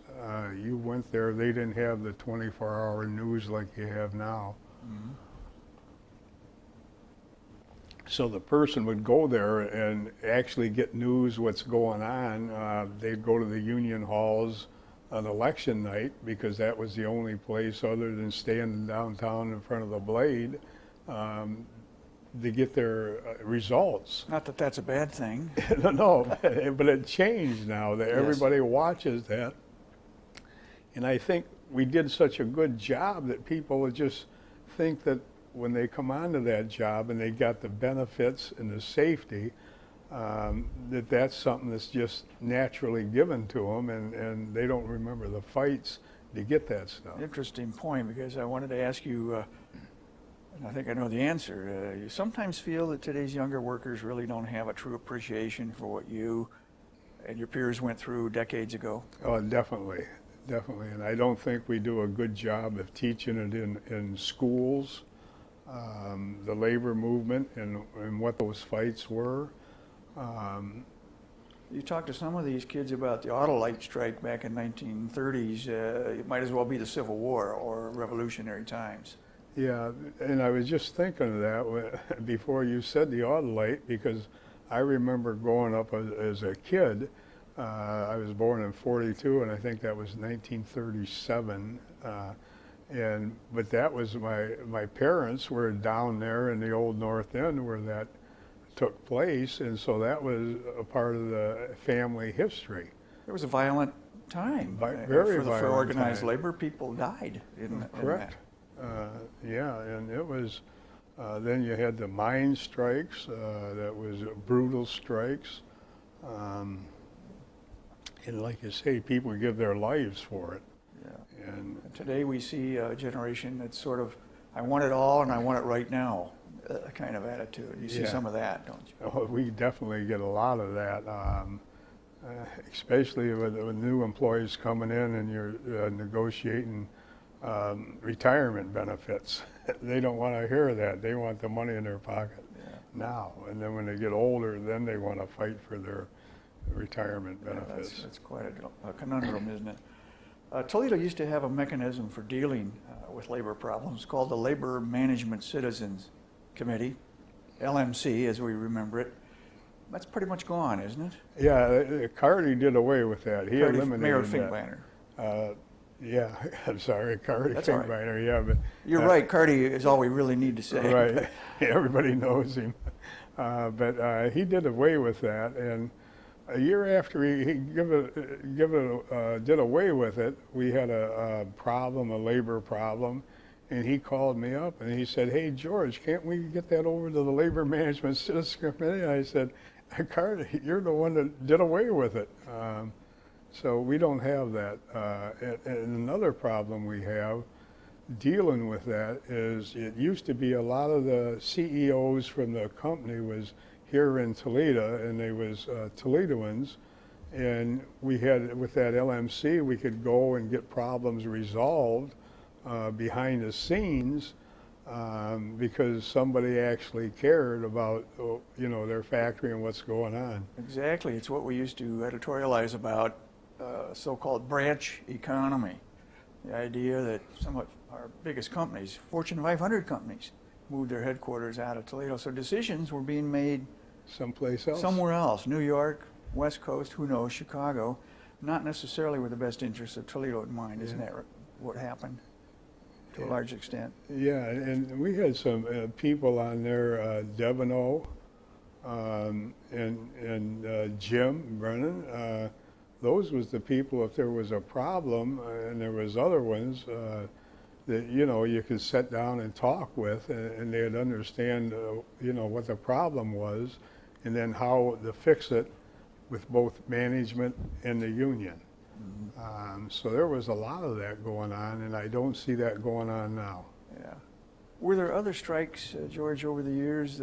You went there, they didn't have the 24-hour news like you have now. So the person would go there and actually get news what's going on. They'd go to the union halls on election night because that was the only place other than standing downtown in front of the Blade to get their results.
Not that that's a bad thing.
No, but it changed now that everybody watches that. And I think we did such a good job that people would just think that when they come onto that job and they got the benefits and the safety, that that's something that's just naturally given to them, and they don't remember the fights to get that stuff.
Interesting point, because I wanted to ask you, and I think I know the answer. You sometimes feel that today's younger workers really don't have a true appreciation for what you and your peers went through decades ago.
Oh, definitely, definitely. And I don't think we do a good job of teaching it in schools. The labor movement and what those fights were.
You talk to some of these kids about the Autolite strike back in 1930s. It might as well be the Civil War or revolutionary times.
Yeah, and I was just thinking of that before you said the Autolite, because I remember growing up as a kid. I was born in '42, and I think that was 1937. But that was my parents were down there in the old North End where that took place, and so that was a part of the family history.
It was a violent time.
Very violent
for organized
time.
labor. People died in
Correct. Yeah, and it was. Then you had the mine strikes. That was brutal strikes. And like you say, people give their lives for it.
Yeah.
And
today we see a generation that's sort of, I want it all and I want it right now, kind of attitude. You see some of that, don't you?
oh, we definitely get a lot of that, especially with new employees coming in and you're negotiating retirement benefits. They don't want to hear that. They want the money in their pocket now. And then when they get older, then they want to fight for their retirement benefits.
That's quite a conundrum, isn't it? Toledo used to have a mechanism for dealing with labor problems called the Labor Management Citizens Committee, LMC as we remember it. That's pretty much gone, isn't it?
Yeah, Carty did away with that. He eliminated
Mayor
that.
Finkbeiner.
Yeah, I'm sorry, Carty Finkbeiner, yeah. But
you're right, Carty is all we really need to say.
Right, everybody knows him. But he did away with that, and a year after he did away with it, we had a problem, a labor problem, and he called me up and he said, "Hey George, can't we get that over to the Labor Management Citizens Committee?" I said, "Carty, you're the one that did away with it." So we don't have that. And another problem we have dealing with that is it used to be a lot of the CEOs from the company was here in Toledo, and they was Toledoans, and we had, with that LMC, we could go and get problems resolved behind the scenes because somebody actually cared about, their factory and what's going on.
Exactly, it's what we used to editorialize about, so-called branch economy. The idea that some of our biggest companies, Fortune 500 companies, moved their headquarters out of Toledo, so decisions were being made
someplace else.
Somewhere else, New York, West Coast, who knows, Chicago, not necessarily with the best interests of Toledo in mind. Isn't that what happened to a large extent?
Yeah, and we had some people on there, Devino and Jim Brennan. Those was the people, if there was a problem, and there was other ones, that you could sit down and talk with, and they'd understand what the problem was, and then how to fix it with both management and the union. Mm-hmm. So there was a lot of that going on, and I don't see that going on now.
Yeah. Were there other strikes, George, over the years,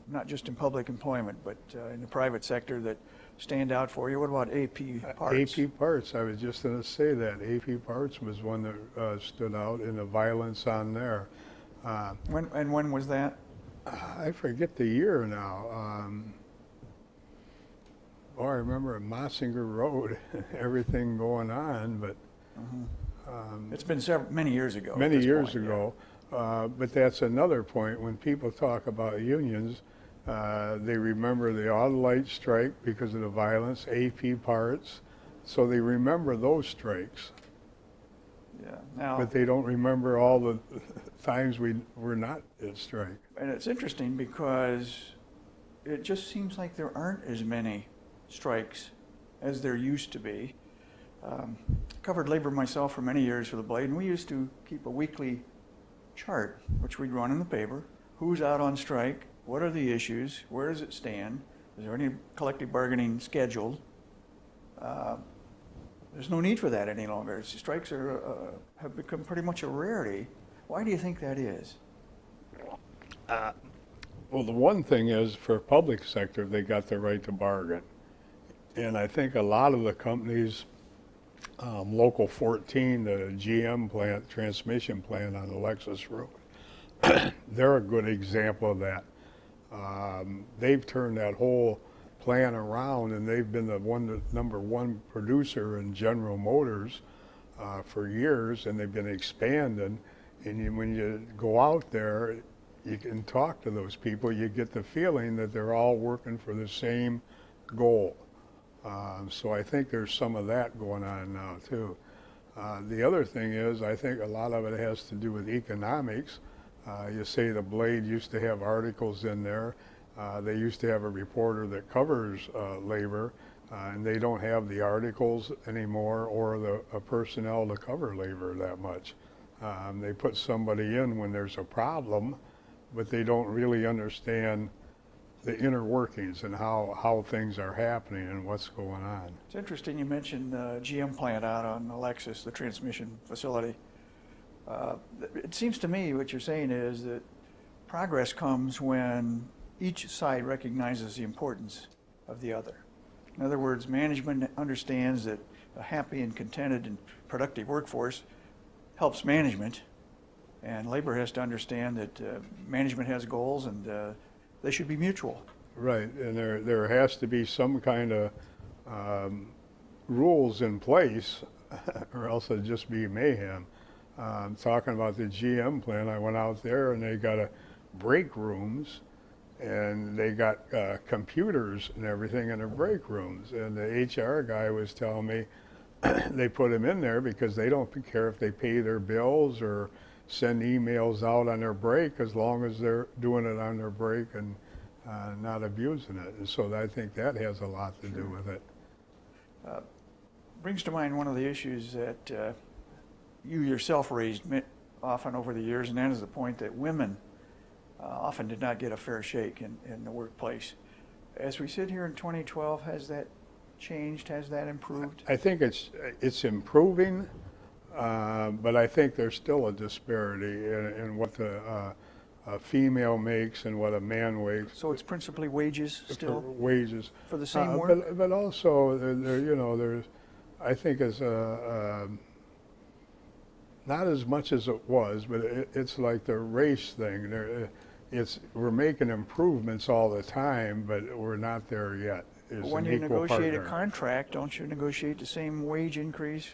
not just in public employment, but in the private sector that stand out for you? What about AP Parts?
AP Parts, I was just going to say that. AP Parts was one that stood out in the violence on there.
When was that?
I forget the year now. I remember Mossinger Road, everything going on, but...
It's been many years ago.
Many years ago. But that's another point. When people talk about unions, They remember the auto light strike because of the violence, AP parts. So they remember those strikes,
Yeah. Now,
but they don't remember all the times we were not at strike.
and it's interesting because it just seems like there aren't as many strikes as there used to be. Covered labor myself for many years for the Blade, and we used to keep a weekly chart, which we'd run in the paper. Who's out on strike? What are the issues? Where does it stand? Is there any collective bargaining scheduled? There's no need for that any longer. Strikes have become pretty much a rarity. Why do you think that is?
Well, the one thing is, for public sector, they got the right to bargain. And I think a lot of the companies, Local 14, the GM plant, transmission plant on the Lexus Road, they're a good example of that. They've turned that whole plan around, and they've been the number one producer in General Motors for years, and they've been expanding. And when you go out there, you can talk to those people, you get the feeling that they're all working for the same goal. So I think there's some of that going on now too. The other thing is, I think a lot of it has to do with economics. You say the Blade used to have articles in there. They used to have a reporter that covers labor, and they don't have the articles anymore or the personnel to cover labor that much. They put somebody in when there's a problem, but they don't really understand the inner workings and how things are happening and what's going on.
It's interesting you mentioned the GM plant out on the Lexus, the transmission facility. It seems to me what you're saying is that progress comes when each side recognizes the importance of the other. In other words, management understands that a happy and contented and productive workforce helps management, and labor has to understand that management has goals and they should be mutual.
Right, and there has to be some kind of rules in place, or else it'd just be mayhem. Talking about the GM plant, I went out there and they got break rooms, and they got computers and everything in their break rooms. And the HR guy was telling me they put them in there because they don't care if they pay their bills or send emails out on their break, as long as they're doing it on their break and not abusing it. And so I think that has a lot to do with it.
Brings to mind one of the issues that you yourself raised often over the years, and that is the point that women often did not get a fair shake in the workplace. As we sit here in 2012, has that changed? Has that improved?
I think it's improving, but I think there's still a disparity in what a female makes and what a man makes.
So it's principally wages still?
For wages.
For the same work?
But also, there's, I think it's not as much as it was, but it's like the race thing. We're making improvements all the time, but we're not there yet.
When you negotiate a contract, don't you negotiate the same wage increase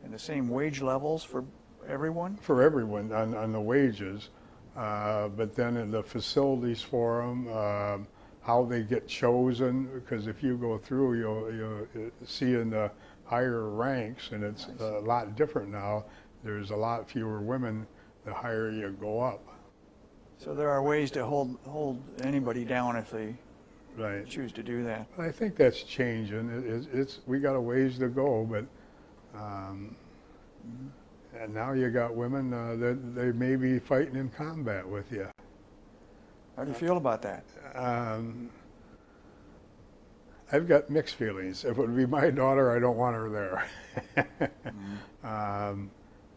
and the same wage levels for everyone?
For everyone on the wages, but then in the facilities for them, how they get chosen, because if you go through, you'll see in the higher ranks, and it's a lot different now. There's a lot fewer women the higher you go up.
So there are ways to hold anybody down if they
Right.
choose to do that.
I think that's changing. We got a ways to go, but and now you got women that they may be fighting in combat with you.
How do you feel about that?
I've got mixed feelings. If it would be my daughter, I don't want her there.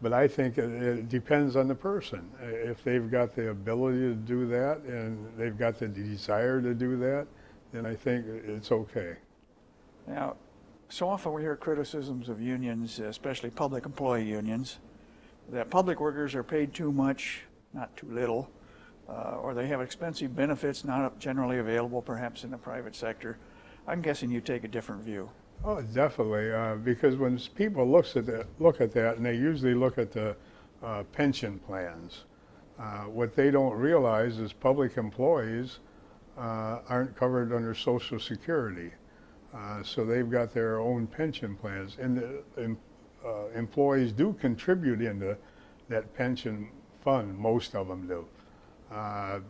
But I think it depends on the person. If they've got the ability to do that and they've got the desire to do that, then I think it's okay.
Now, so often we hear criticisms of unions, especially public employee unions, that public workers are paid too much, not too little, or they have expensive benefits not generally available perhaps in the private sector. I'm guessing you take a different view.
Oh, definitely, because when people look at that, and they usually look at the pension plans, what they don't realize is public employees aren't covered under Social Security. So they've got their own pension plans, and the employees do contribute into that pension fund. Most of them do.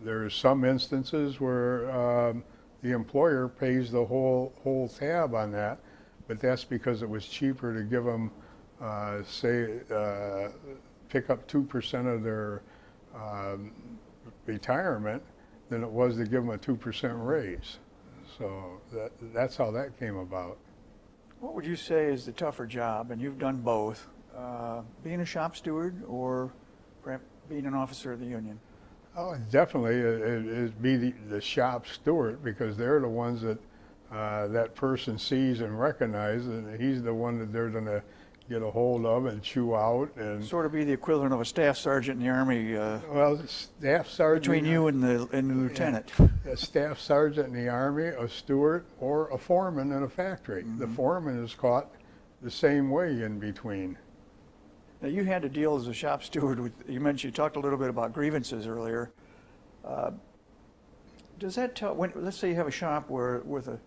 There are some instances where the employer pays the whole tab on that, but that's because it was cheaper to give them, pick up 2% of their retirement than it was to give them a 2% raise. So that's how that came about.
What would you say is the tougher job, and you've done both, being a shop steward or perhaps being an officer of the union?
Oh, definitely, it'd be the shop steward, because they're the ones that that person sees and recognizes, and he's the one that they're going to get a hold of and chew out. And
Sort of be the equivalent of a staff sergeant in the Army,
well, staff sergeant
between you and the lieutenant.
A staff sergeant in the Army, a steward, or a foreman in a factory.
Mm-hmm.
The foreman is caught the same way in between.
Now, you had to deal as a shop steward with, you talked a little bit about grievances earlier. Does that tell, let's say you have a shop where with a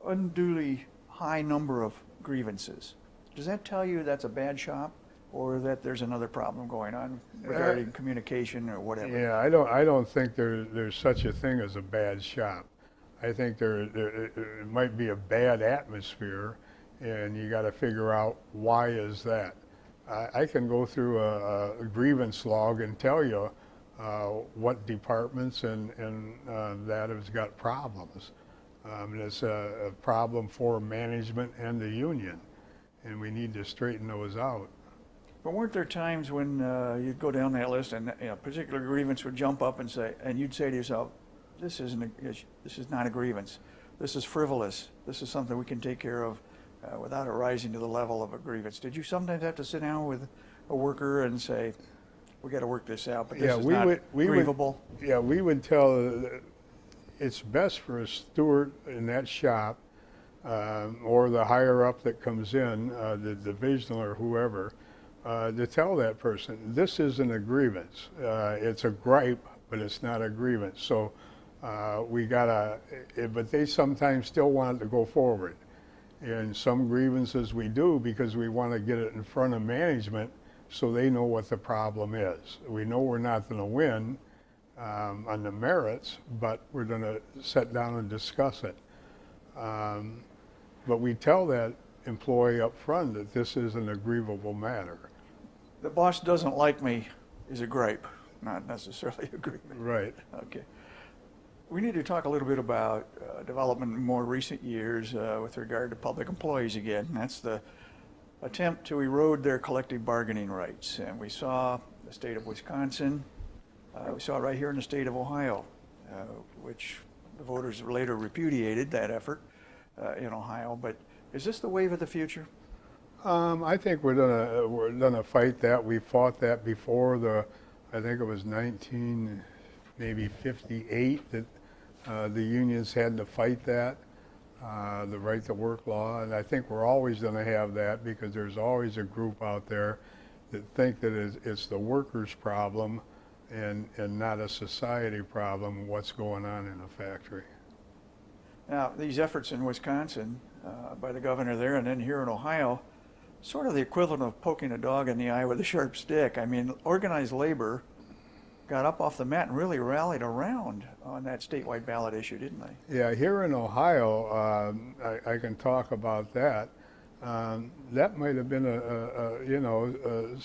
unduly high number of grievances, does that tell you that's a bad shop, or that there's another problem going on regarding communication or whatever?
Yeah, I don't think there's such a thing as a bad shop. I think it might be a bad atmosphere, and you got to figure out why is that. I can go through a grievance log and tell you what departments and that has got problems. It's a problem for management and the union, and we need to straighten those out.
But weren't there times when you'd go down that list and a particular grievance would jump up and you'd say to yourself, this is not a grievance. This is frivolous. This is something we can take care of without it rising to the level of a grievance. Did you sometimes have to sit down with a worker and say, we got to work this out, but this is not grievable?
We would tell it's best for a steward in that shop or the higher up that comes in, the divisional or whoever, to tell that person, this isn't a grievance. It's a gripe, but it's not a grievance. So we gotta, but they sometimes still want it to go forward. And some grievances we do because we want to get it in front of management so they know what the problem is. We know we're not going to win on the merits, but we're going to sit down and discuss it. But we tell that employee up front that this is an aggrievable matter.
The boss doesn't like me is a gripe, not necessarily a grievance.
Right.
Okay. We need to talk a little bit about development in more recent years with regard to public employees again. That's the attempt to erode their collective bargaining rights. And we saw the state of Wisconsin, we saw it right here in the state of Ohio, which the voters later repudiated that effort in Ohio. But is this the wave of the future?
I think we're gonna fight that. We fought that before I think it was 1958 that the unions had to fight that, the right to work law, and I think we're always going to have that because there's always a group out there that think that it's the workers' problem and not a society problem, what's going on in a factory.
Now, these efforts in Wisconsin by the governor there and then here in Ohio, sort of the equivalent of poking a dog in the eye with a sharp stick. I mean, organized labor got up off the mat and really rallied around on that statewide ballot issue, didn't they?
Yeah, here in Ohio, I can talk about that. That might have been a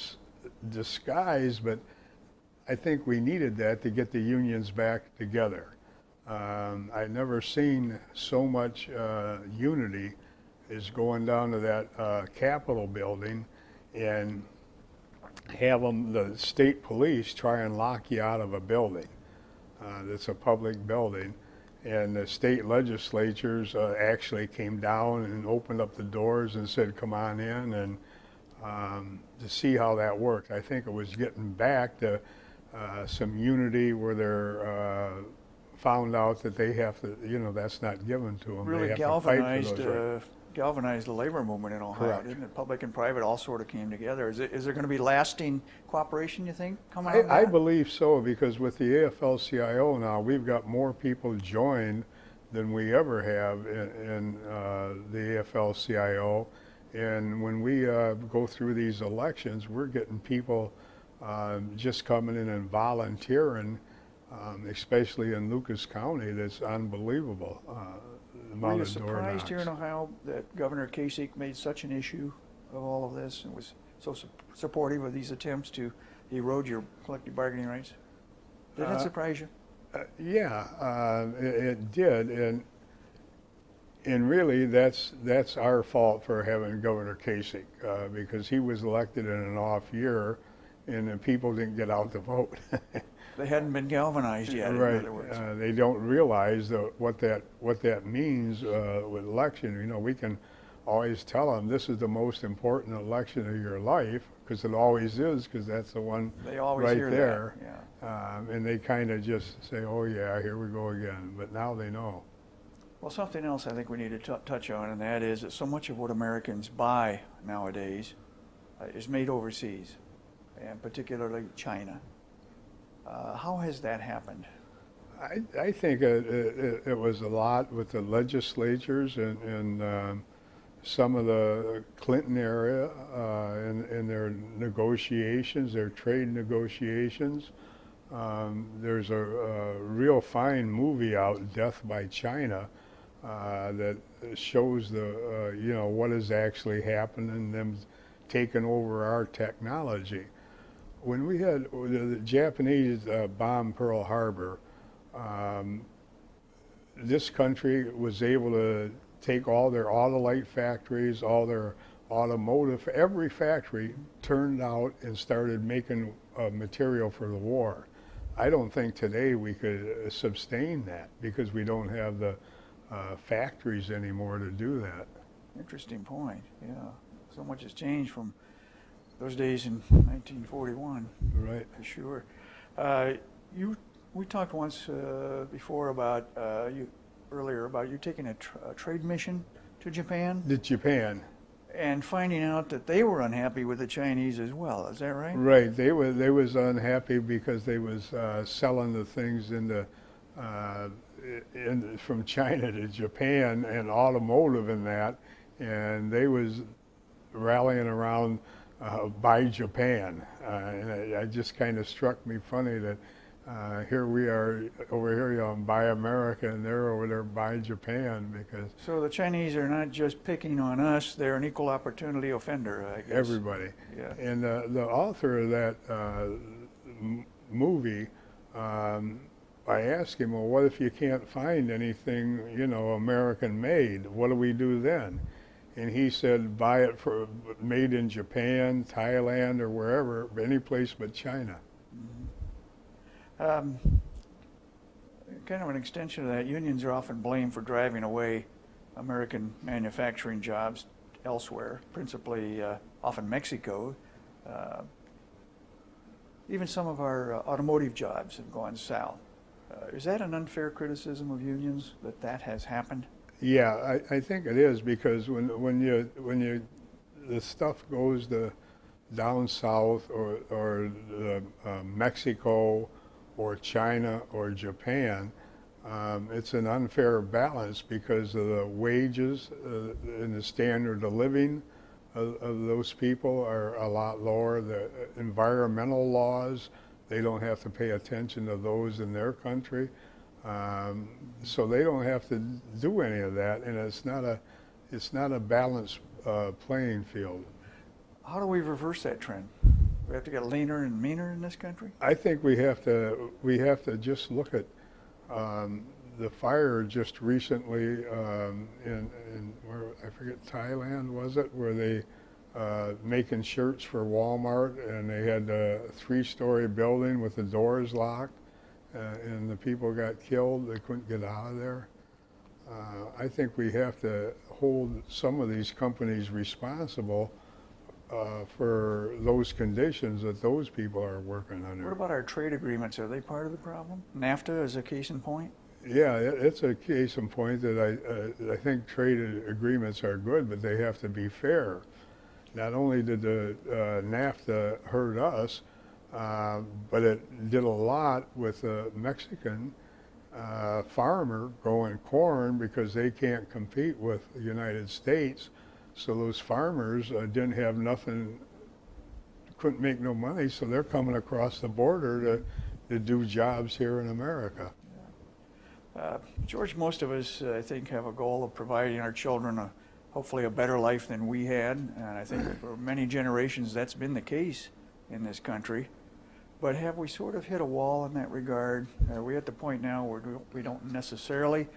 disguise, but I think we needed that to get the unions back together. I've never seen so much unity as going down to that Capitol building and have the state police try and lock you out of a building that's a public building. And the state legislatures actually came down and opened up the doors and said, come on in, and to see how that worked. I think it was getting back to some unity where they're found out that they have to, that's not given to them.
Really
they have to fight for
galvanized
those rights.
galvanized the labor movement in Ohio,
Correct.
didn't it? Public and private all sort of came together. Is there going to be lasting cooperation, you think, coming out of that?
I believe so, because with the AFL-CIO now, we've got more people joined than we ever have in the AFL-CIO. And when we go through these elections, we're getting people just coming in and volunteering, especially in Lucas County. That's unbelievable. The
Were
amount
you
of door
surprised
knocks.
here in Ohio that Governor Kasich made such an issue of all of this and was so supportive of these attempts to erode your collective bargaining rights? Did that surprise you?
Yeah, it did, and really that's our fault for having Governor Kasich, because he was elected in an off year, and the people didn't get out to vote.
They hadn't been galvanized yet,
Right.
in other words.
They don't realize what that means with election. We can always tell them this is the most important election of your life, because it always is, because that's the one
They always
right
hear
there.
that. Yeah.
And they kind of just say, oh yeah, here we go again. But now they know.
Well, something else I think we need to touch on, and that is that so much of what Americans buy nowadays is made overseas, and particularly China. How has that happened?
I think it was a lot with the legislatures and some of the Clinton area in their negotiations, their trade negotiations. There's a real fine movie out, Death by China, that shows what is actually happening, them taking over our technology. When we had the Japanese bomb Pearl Harbor, this country was able to take all their Autolite factories, all their automotive, every factory turned out and started making material for the war. I don't think today we could sustain that, because we don't have the factories anymore to do that.
Interesting point. Yeah, so much has changed from those days in 1941.
Right.
For sure. We talked once before about earlier about you taking a trade mission to Japan
The Japan.
and finding out that they were unhappy with the Chinese as well. Is that right?
Right. They was unhappy because they was selling the things from China to Japan, and automotive and that, and they was rallying around buy Japan, and it just kind of struck me funny that here we are over here buy America, and they're over there buy Japan, because
So the Chinese are not just picking on us; they're an equal opportunity offender, I guess.
everybody.
Yeah.
And the author of that movie, I asked him, well, what if you can't find anything, American made? What do we do then? And he said, buy it for made in Japan, Thailand, or wherever, any place but China.
Kind of an extension of that, unions are often blamed for driving away American manufacturing jobs elsewhere, principally often Mexico. Even some of our automotive jobs have gone south. Is that an unfair criticism of unions that has happened?
Yeah, I think it is, because when the stuff goes down south or Mexico or China or Japan, it's an unfair balance, because of the wages and the standard of living of those people are a lot lower. The environmental laws, they don't have to pay attention to those in their country. So they don't have to do any of that, and it's not a balanced playing field.
How do we reverse that trend? We have to get leaner and meaner in this country?
I think we have to just look at the fire just recently in where, I forget, Thailand was it, where they making shirts for Walmart, and they had a 3-story building with the doors locked, and the people got killed. They couldn't get out of there. I think we have to hold some of these companies responsible for those conditions that those people are working under.
What about our trade agreements? Are they part of the problem? NAFTA is a case in point?
Yeah, it's a case in point that I think trade agreements are good, but they have to be fair. Not only did the NAFTA hurt us, but it did a lot with the Mexican farmer growing corn because they can't compete with the United States. So those farmers didn't have nothing, couldn't make no money, so they're coming across the border to do jobs here in America.
George, most of us, I think, have a goal of providing our children hopefully a better life than we had, and I think for many generations that's been the case in this country. But have we sort of hit a wall in that regard? Are we at the point now where we don't necessarily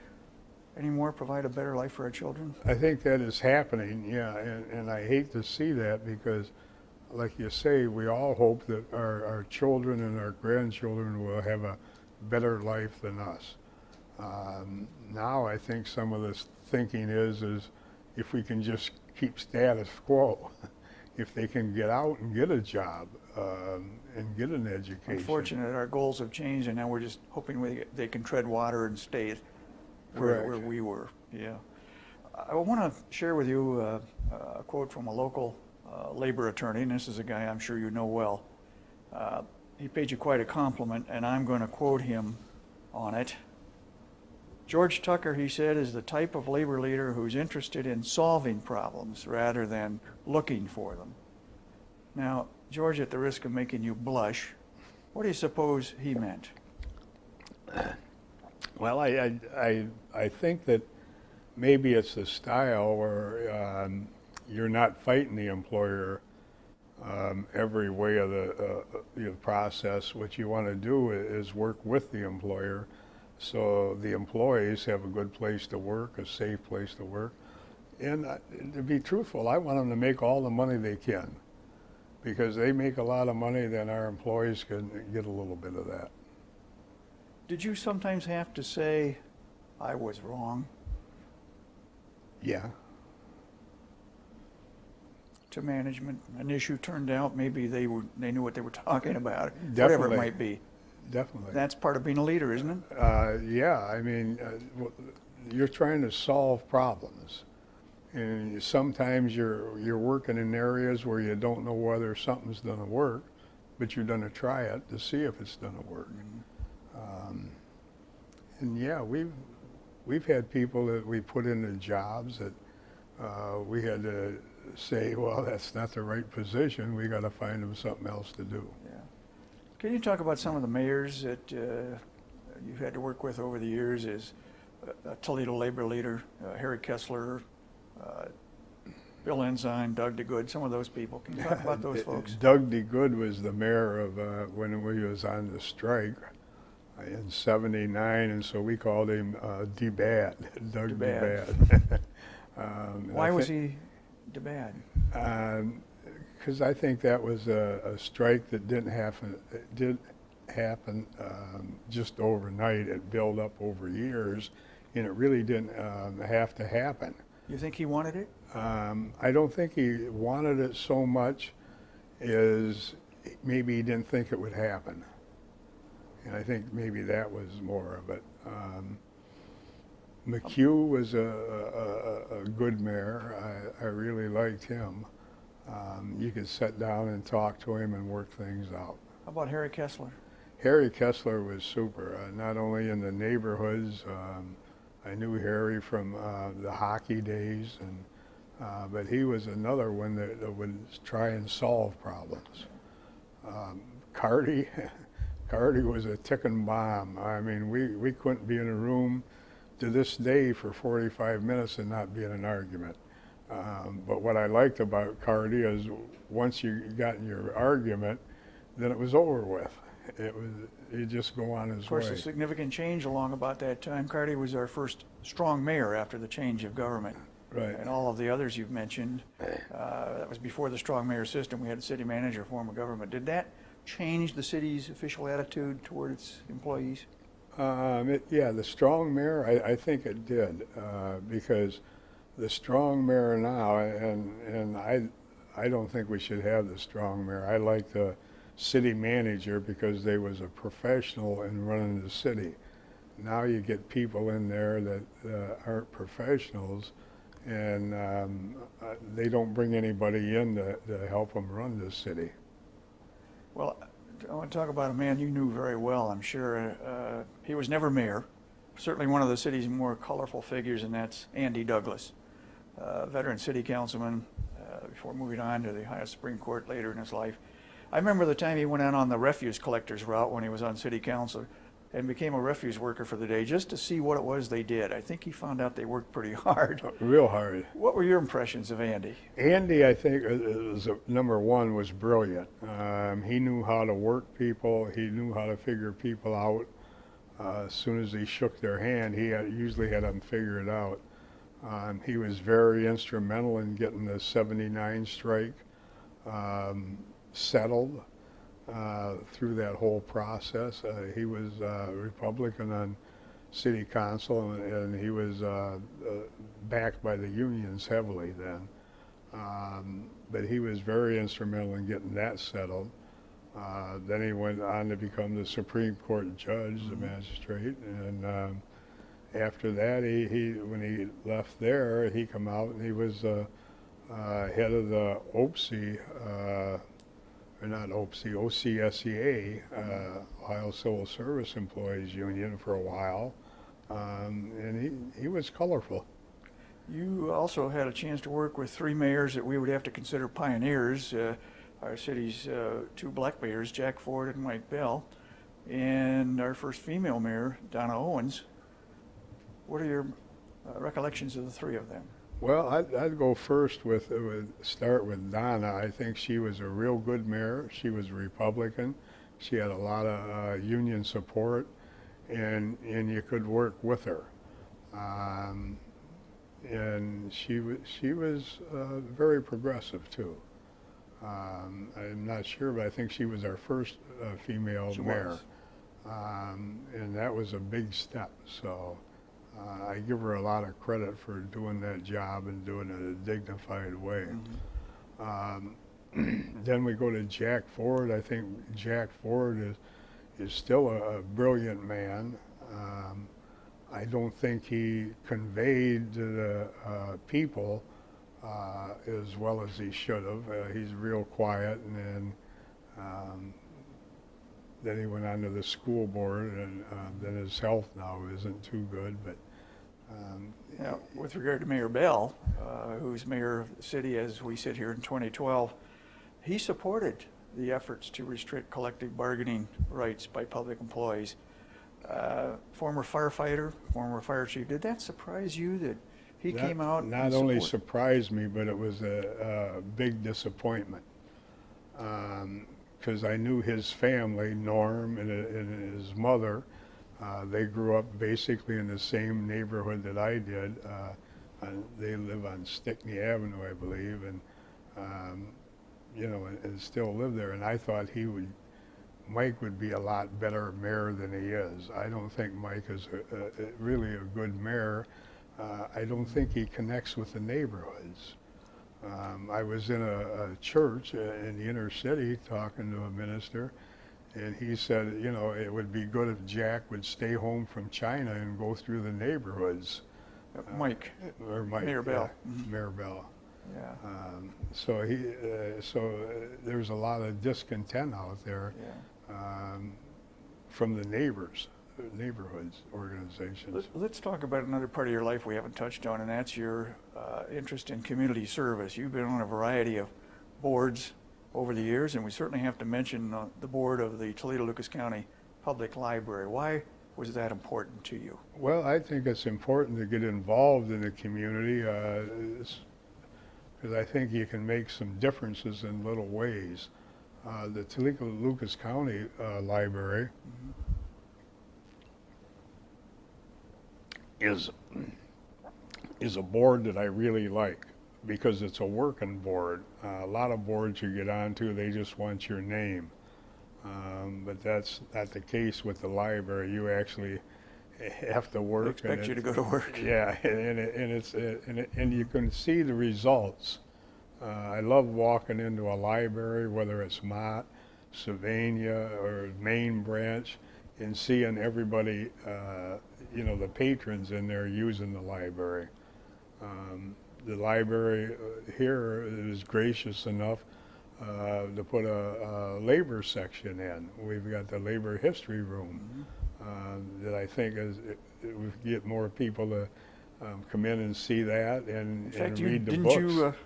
anymore provide a better life for our children?
I think that is happening, yeah, and I hate to see that because, like you say, we all hope that our children and our grandchildren will have a better life than us. Now I think some of this thinking is if we can just keep status quo, if they can get out and get a job and get an education.
Unfortunately, our goals have changed, and now we're just hoping they can tread water and stay where we were. Yeah. I want to share with you a quote from a local labor attorney, and this is a guy I'm sure you know well. He paid you quite a compliment, and I'm going to quote him on it. George Tucker, he said, is the type of labor leader who's interested in solving problems rather than looking for them. Now, George, at the risk of making you blush, what do you suppose he meant?
Well, I think that maybe it's the style where you're not fighting the employer every way of the process. What you want to do is work with the employer so the employees have a good place to work, a safe place to work. And to be truthful, I want them to make all the money they can, because they make a lot of money, then our employees can get a little bit of that.
Did you sometimes have to say, I was wrong?
Yeah.
To management, an issue turned out, maybe they knew what they were talking about,
Definitely.
whatever it might be.
Definitely.
That's part of being a leader, isn't it?
Yeah, I mean, you're trying to solve problems. And sometimes you're working in areas where you don't know whether something's going to work, but you're going to try it to see if it's going to work. Mm-hmm. And yeah, we've had people that we put into jobs that we had to say, well, that's not the right position. We got to find them something else to do.
Yeah. Can you talk about some of the mayors that you've had to work with over the years as Toledo labor leader, Harry Kessler, Bill Ensign, Doug DeGood, some of those people? Can you talk about those folks?
Doug DeGood was the mayor of when we was on the strike in '79, and so we called him D-Bad, Doug D-Bad.
Why was he D-Bad?
Because I think that was a strike that didn't happen just overnight. It built up over years, and it really didn't have to happen.
You think he wanted it?
I don't think he wanted it so much as maybe he didn't think it would happen. And I think maybe that was more of it. McHugh was a good mayor. I really liked him. You could sit down and talk to him and work things out.
How about Harry Kessler?
Harry Kessler was super, not only in the neighborhoods. I knew Harry from the hockey days, but he was another one that would try and solve problems. Carty was a ticking bomb. I mean, we couldn't be in a room to this day for 45 minutes and not be in an argument. But what I liked about Carty is once you got in your argument, then it was over with. He'd just go on his way.
Of course, a significant change along about that time. Carty was our first strong mayor after the change of government.
Right.
And all of the others you've mentioned, that was before the strong mayor system. We had a city manager form of government. Did that change the city's official attitude toward its employees?
Yeah, the strong mayor, I think it did, because the strong mayor now, and I don't think we should have the strong mayor. I like the city manager because they was a professional in running the city. Now you get people in there that aren't professionals, and they don't bring anybody in to help them run this city.
Well, I want to talk about a man you knew very well, I'm sure. He was never mayor, certainly one of the city's more colorful figures, and that's Andy Douglas, veteran city councilman before moving on to the Ohio Supreme Court later in his life. I remember the time he went out on the refuse collectors route when he was on city council and became a refuse worker for the day just to see what it was they did. I think he found out they worked pretty hard.
Real hard.
What were your impressions of Andy?
Andy, I think, number one, was brilliant. He knew how to work people. He knew how to figure people out. As soon as he shook their hand, he usually had them figured out. He was very instrumental in getting the 79 strike settled through that whole process. He was a Republican on city council, and he was backed by the unions heavily then. But he was very instrumental in getting that settled. Then he went on to become the Supreme Court judge, the magistrate, and after that, when he left there, he come out and he was head of the OCSEA, Ohio Civil Service Employees Union, for a while, and he was colorful.
You also had a chance to work with three mayors that we would have to consider pioneers, our city's two black mayors, Jack Ford and Mike Bell, and our first female mayor, Donna Owens. What are your recollections of the three of them?
Well, I'd go first start with Donna. I think she was a real good mayor. She was a Republican. She had a lot of union support, and you could work with her. And she was very progressive too. I'm not sure, but I think she was our first female mayor, and that was a big step. So. I give her a lot of credit for doing that job and doing it in a dignified way. Then we go to Jack Ford. I think Jack Ford is still a brilliant man. I don't think he conveyed to the people as well as he should have. He's real quiet, and then he went on to the school board, and then his health now isn't too good. But
now, with regard to Mayor Bell, who's mayor of the city as we sit here in 2012, he supported the efforts to restrict collective bargaining rights by public employees. Former firefighter, former fire chief, did that surprise you that he came out?
Not only surprised me, but it was a big disappointment. Because I knew his family, Norm and his mother, they grew up basically in the same neighborhood that I did. They live on Stickney Avenue, I believe, and and still live there. And I thought Mike would be a lot better mayor than he is. I don't think Mike is really a good mayor. I don't think he connects with the neighborhoods. I was in a church in the inner city talking to a minister, and he said, it would be good if Jack would stay home from China and go through the neighborhoods.
Mike. Mayor Bell.
Yeah, Mayor Bell.
Yeah.
So there's a lot of discontent out there from the neighborhoods organizations.
Let's talk about another part of your life we haven't touched on, and that's your interest in community service. You've been on a variety of boards over the years, and we certainly have to mention the board of the Toledo Lucas County Public Library. Why was that important to you?
Well, I think it's important to get involved in the community because I think you can make some differences in little ways. The Toledo Lucas County Library is a board that I really like because it's a working board. A lot of boards you get onto, they just want your name. But that's not the case with the library. You actually have to work.
They expect you to go to work.
Yeah, and you can see the results. I love walking into a library, whether it's Mott, Sylvania, or Main Branch, and seeing everybody, the patrons in there using the library. The library here is gracious enough to put a labor section in. We've got the labor history room that I think we get more people to come in and see that and read the books.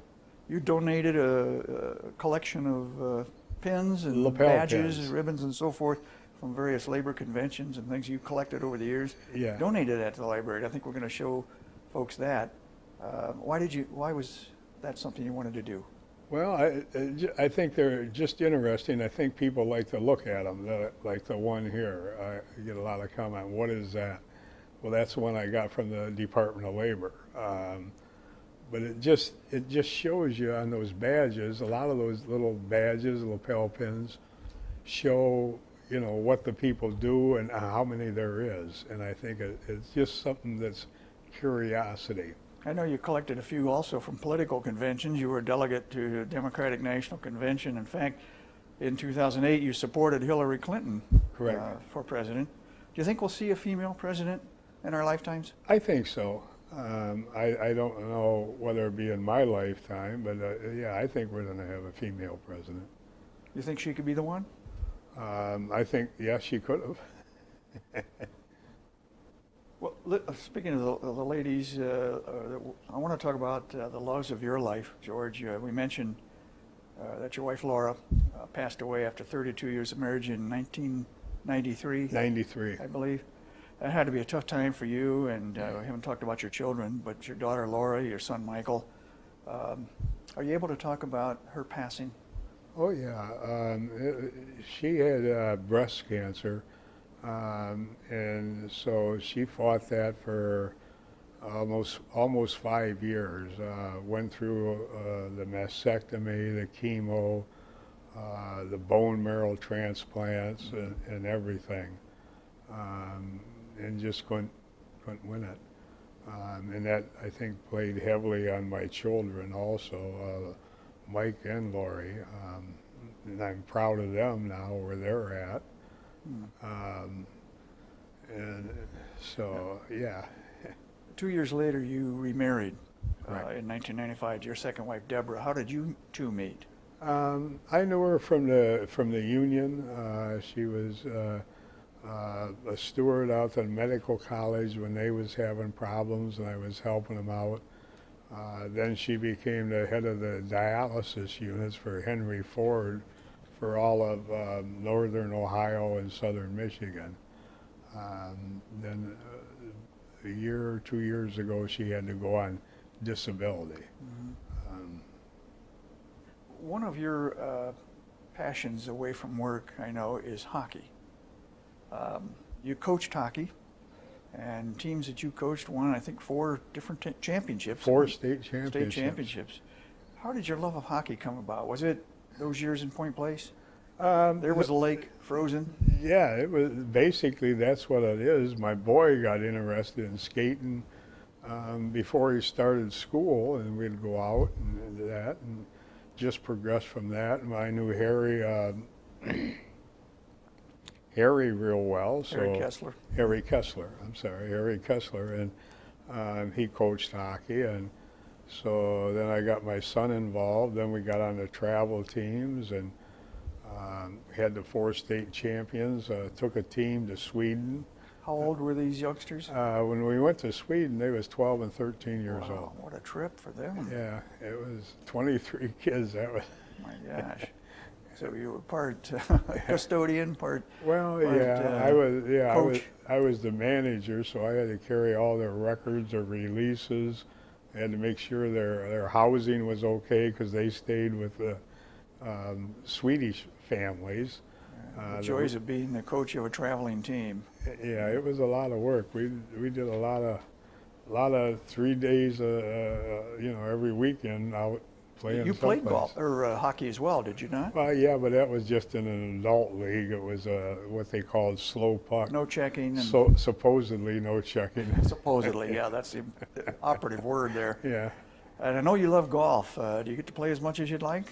You donated a collection of pins and
Lapel
badges
pins.
and ribbons and so forth from various labor conventions and things you collected over the years.
Yeah.
Donated that to the library. I think we're going to show folks that. Why was that something you wanted to do?
Well, I think they're just interesting. I think people like to look at them, like the one here. I get a lot of comment, what is that? Well, that's the one I got from the Department of Labor. But it just shows you on those badges, a lot of those little badges, lapel pins, show, what the people do and how many there is. And I think it's just something that's curiosity.
I know you collected a few also from political conventions. You were a delegate to the Democratic National Convention. In fact, in 2008, you supported Hillary Clinton for president. Do you think we'll see a female president in our lifetimes?
I think so. I don't know whether it be in my lifetime, but yeah, I think we're going to have a female president.
You think she could be the one?
I think, yes, she could have.
Well, speaking of the ladies, I want to talk about the loves of your life, George. We mentioned that your wife Laura passed away after 32 years of marriage in 1993.
93.
I believe. That had to be a tough time for you, and we haven't talked about your children, but your daughter Laura, your son Michael. Are you able to talk about her passing?
Oh yeah, she had breast cancer, and so she fought that for almost 5 years. Went through the mastectomy, the chemo, the bone marrow transplants, and everything. And just couldn't win it. And that, I think, played heavily on my children also, Mike and Lori. And I'm proud of them now where they're at. And so, yeah.
2 years later, you remarried in 1995 to your second wife, Deborah. How did you two meet?
I knew her from the union. She was a steward out at medical college when they was having problems, and I was helping them out. Then she became the head of the dialysis units for Henry Ford for all of northern Ohio and southern Michigan. Then a year or 2 years ago, she had to go on disability.
One of your passions away from work, I know, is hockey. You coached hockey, and teams that you coached won, I think, 4 different championships.
4 state championships.
State championships. How did your love of hockey come about? Was it those years in Point Place? There was a lake, frozen.
Yeah, it was basically, that's what it is. My boy got interested in skating before he started school, and we'd go out and do that, and just progressed from that. And I knew Harry real well. So Harry Kessler, I'm sorry, Harry Kessler, and he coached hockey, and so then I got my son involved. Then we got on the travel teams, and had the 4 state champions. Took a team to Sweden.
How old were these youngsters?
When we went to Sweden, they was 12 and 13 years old.
What a trip for them!
Yeah, it was 23 kids. That was.
My gosh. So you were part custodian, part.
Well, yeah, I was. Yeah, coach. I was the manager, so I had to carry all their records, their releases. I had to make sure their housing was okay because they stayed with the Swedish families.
The joys of being the coach of a traveling team.
Yeah, it was a lot of work. We did a lot of 3 days, every weekend out.
You played golf or hockey as well, did you not?
Well, yeah, but that was just in an adult league. It was what they called slow puck.
No checking. And
so supposedly no checking.
Supposedly, yeah, that's the operative word there.
Yeah.
And I know you love golf. Do you get to play as much as you'd like?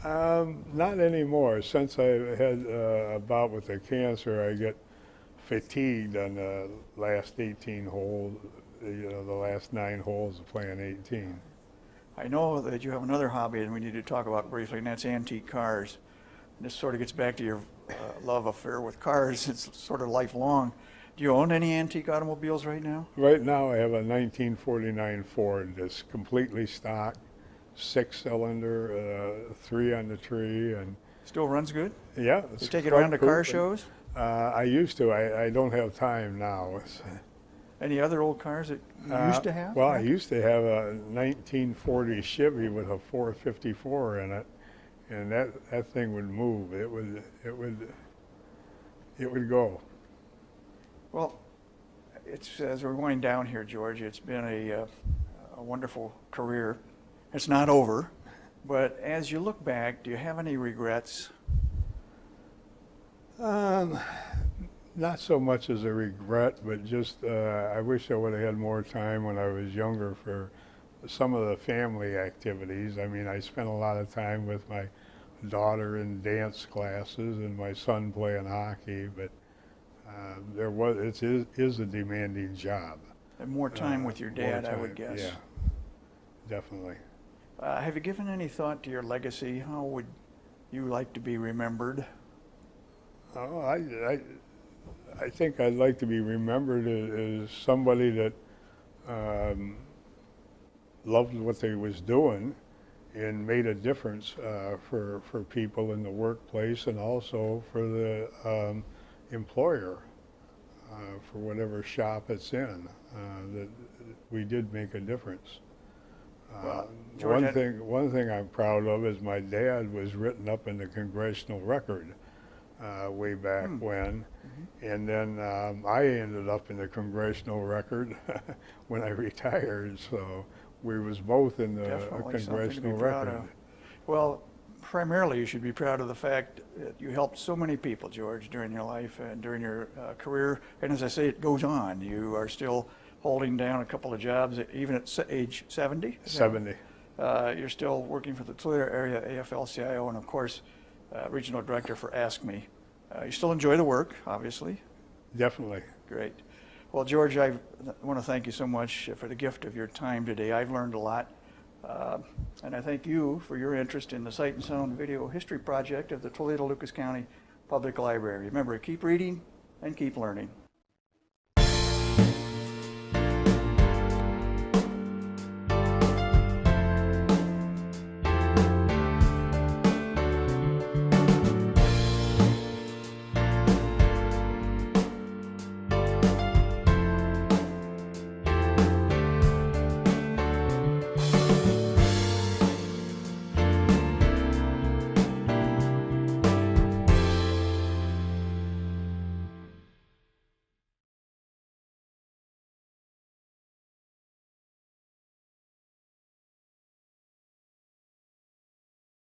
Not anymore. Since I had a bout with the cancer, I get fatigued on the last 18 holes, the last 9 holes of playing 18.
I know that you have another hobby and we need to talk about briefly, and that's antique cars. And this sort of gets back to your love affair with cars. It's sort of lifelong. Do you own any antique automobiles right now?
Right now I have a 1949 Ford that's completely stock, 6-cylinder, 3 on the tree, and
Still runs good?
yeah.
You
it's
take it around to car
front-proof,
shows?
I used to. I don't have time now.
Any other old cars that you used to have?
Well, I used to have a 1940 Chevy with a 454 in it, and that thing would move. It would go.
Well, it's as we're going down here, George. It's been a wonderful career. It's not over, but as you look back, do you have any regrets?
Not so much as a regret, but just I wish I would have had more time when I was younger for some of the family activities. I mean, I spent a lot of time with my daughter in dance classes and my son playing hockey, but it is a demanding job.
And more time with your dad,
More
I would
time,
guess.
Yeah, definitely.
Have you given any thought to your legacy? How would you like to be remembered?
Oh, I think I'd like to be remembered as somebody that loved what they was doing and made a difference for people in the workplace and also for the employer for whatever shop it's in. That we did make a difference.
Well, George,
One thing I'm proud of is my dad was written up in the Congressional Record way back when, and then I ended up in the Congressional Record when I retired. So we was both in the
Definitely something to be
Congressional
proud
Record.
of. Well, primarily you should be proud of the fact that you helped so many people, George, during your life and during your career. And as I say, it goes on. You are still holding down a couple of jobs, even at age 70?
70.
You're still working for the Toledo area AFL-CIO and, of course, Regional Director for Ask Me. You still enjoy the work, obviously.
Definitely.
Great. Well, George, I want to thank you so much for the gift of your time today. I've learned a lot. And I thank you for your interest in the Sight and Sound Video History Project of the Toledo Lucas County Public Library. Remember, keep reading and keep learning.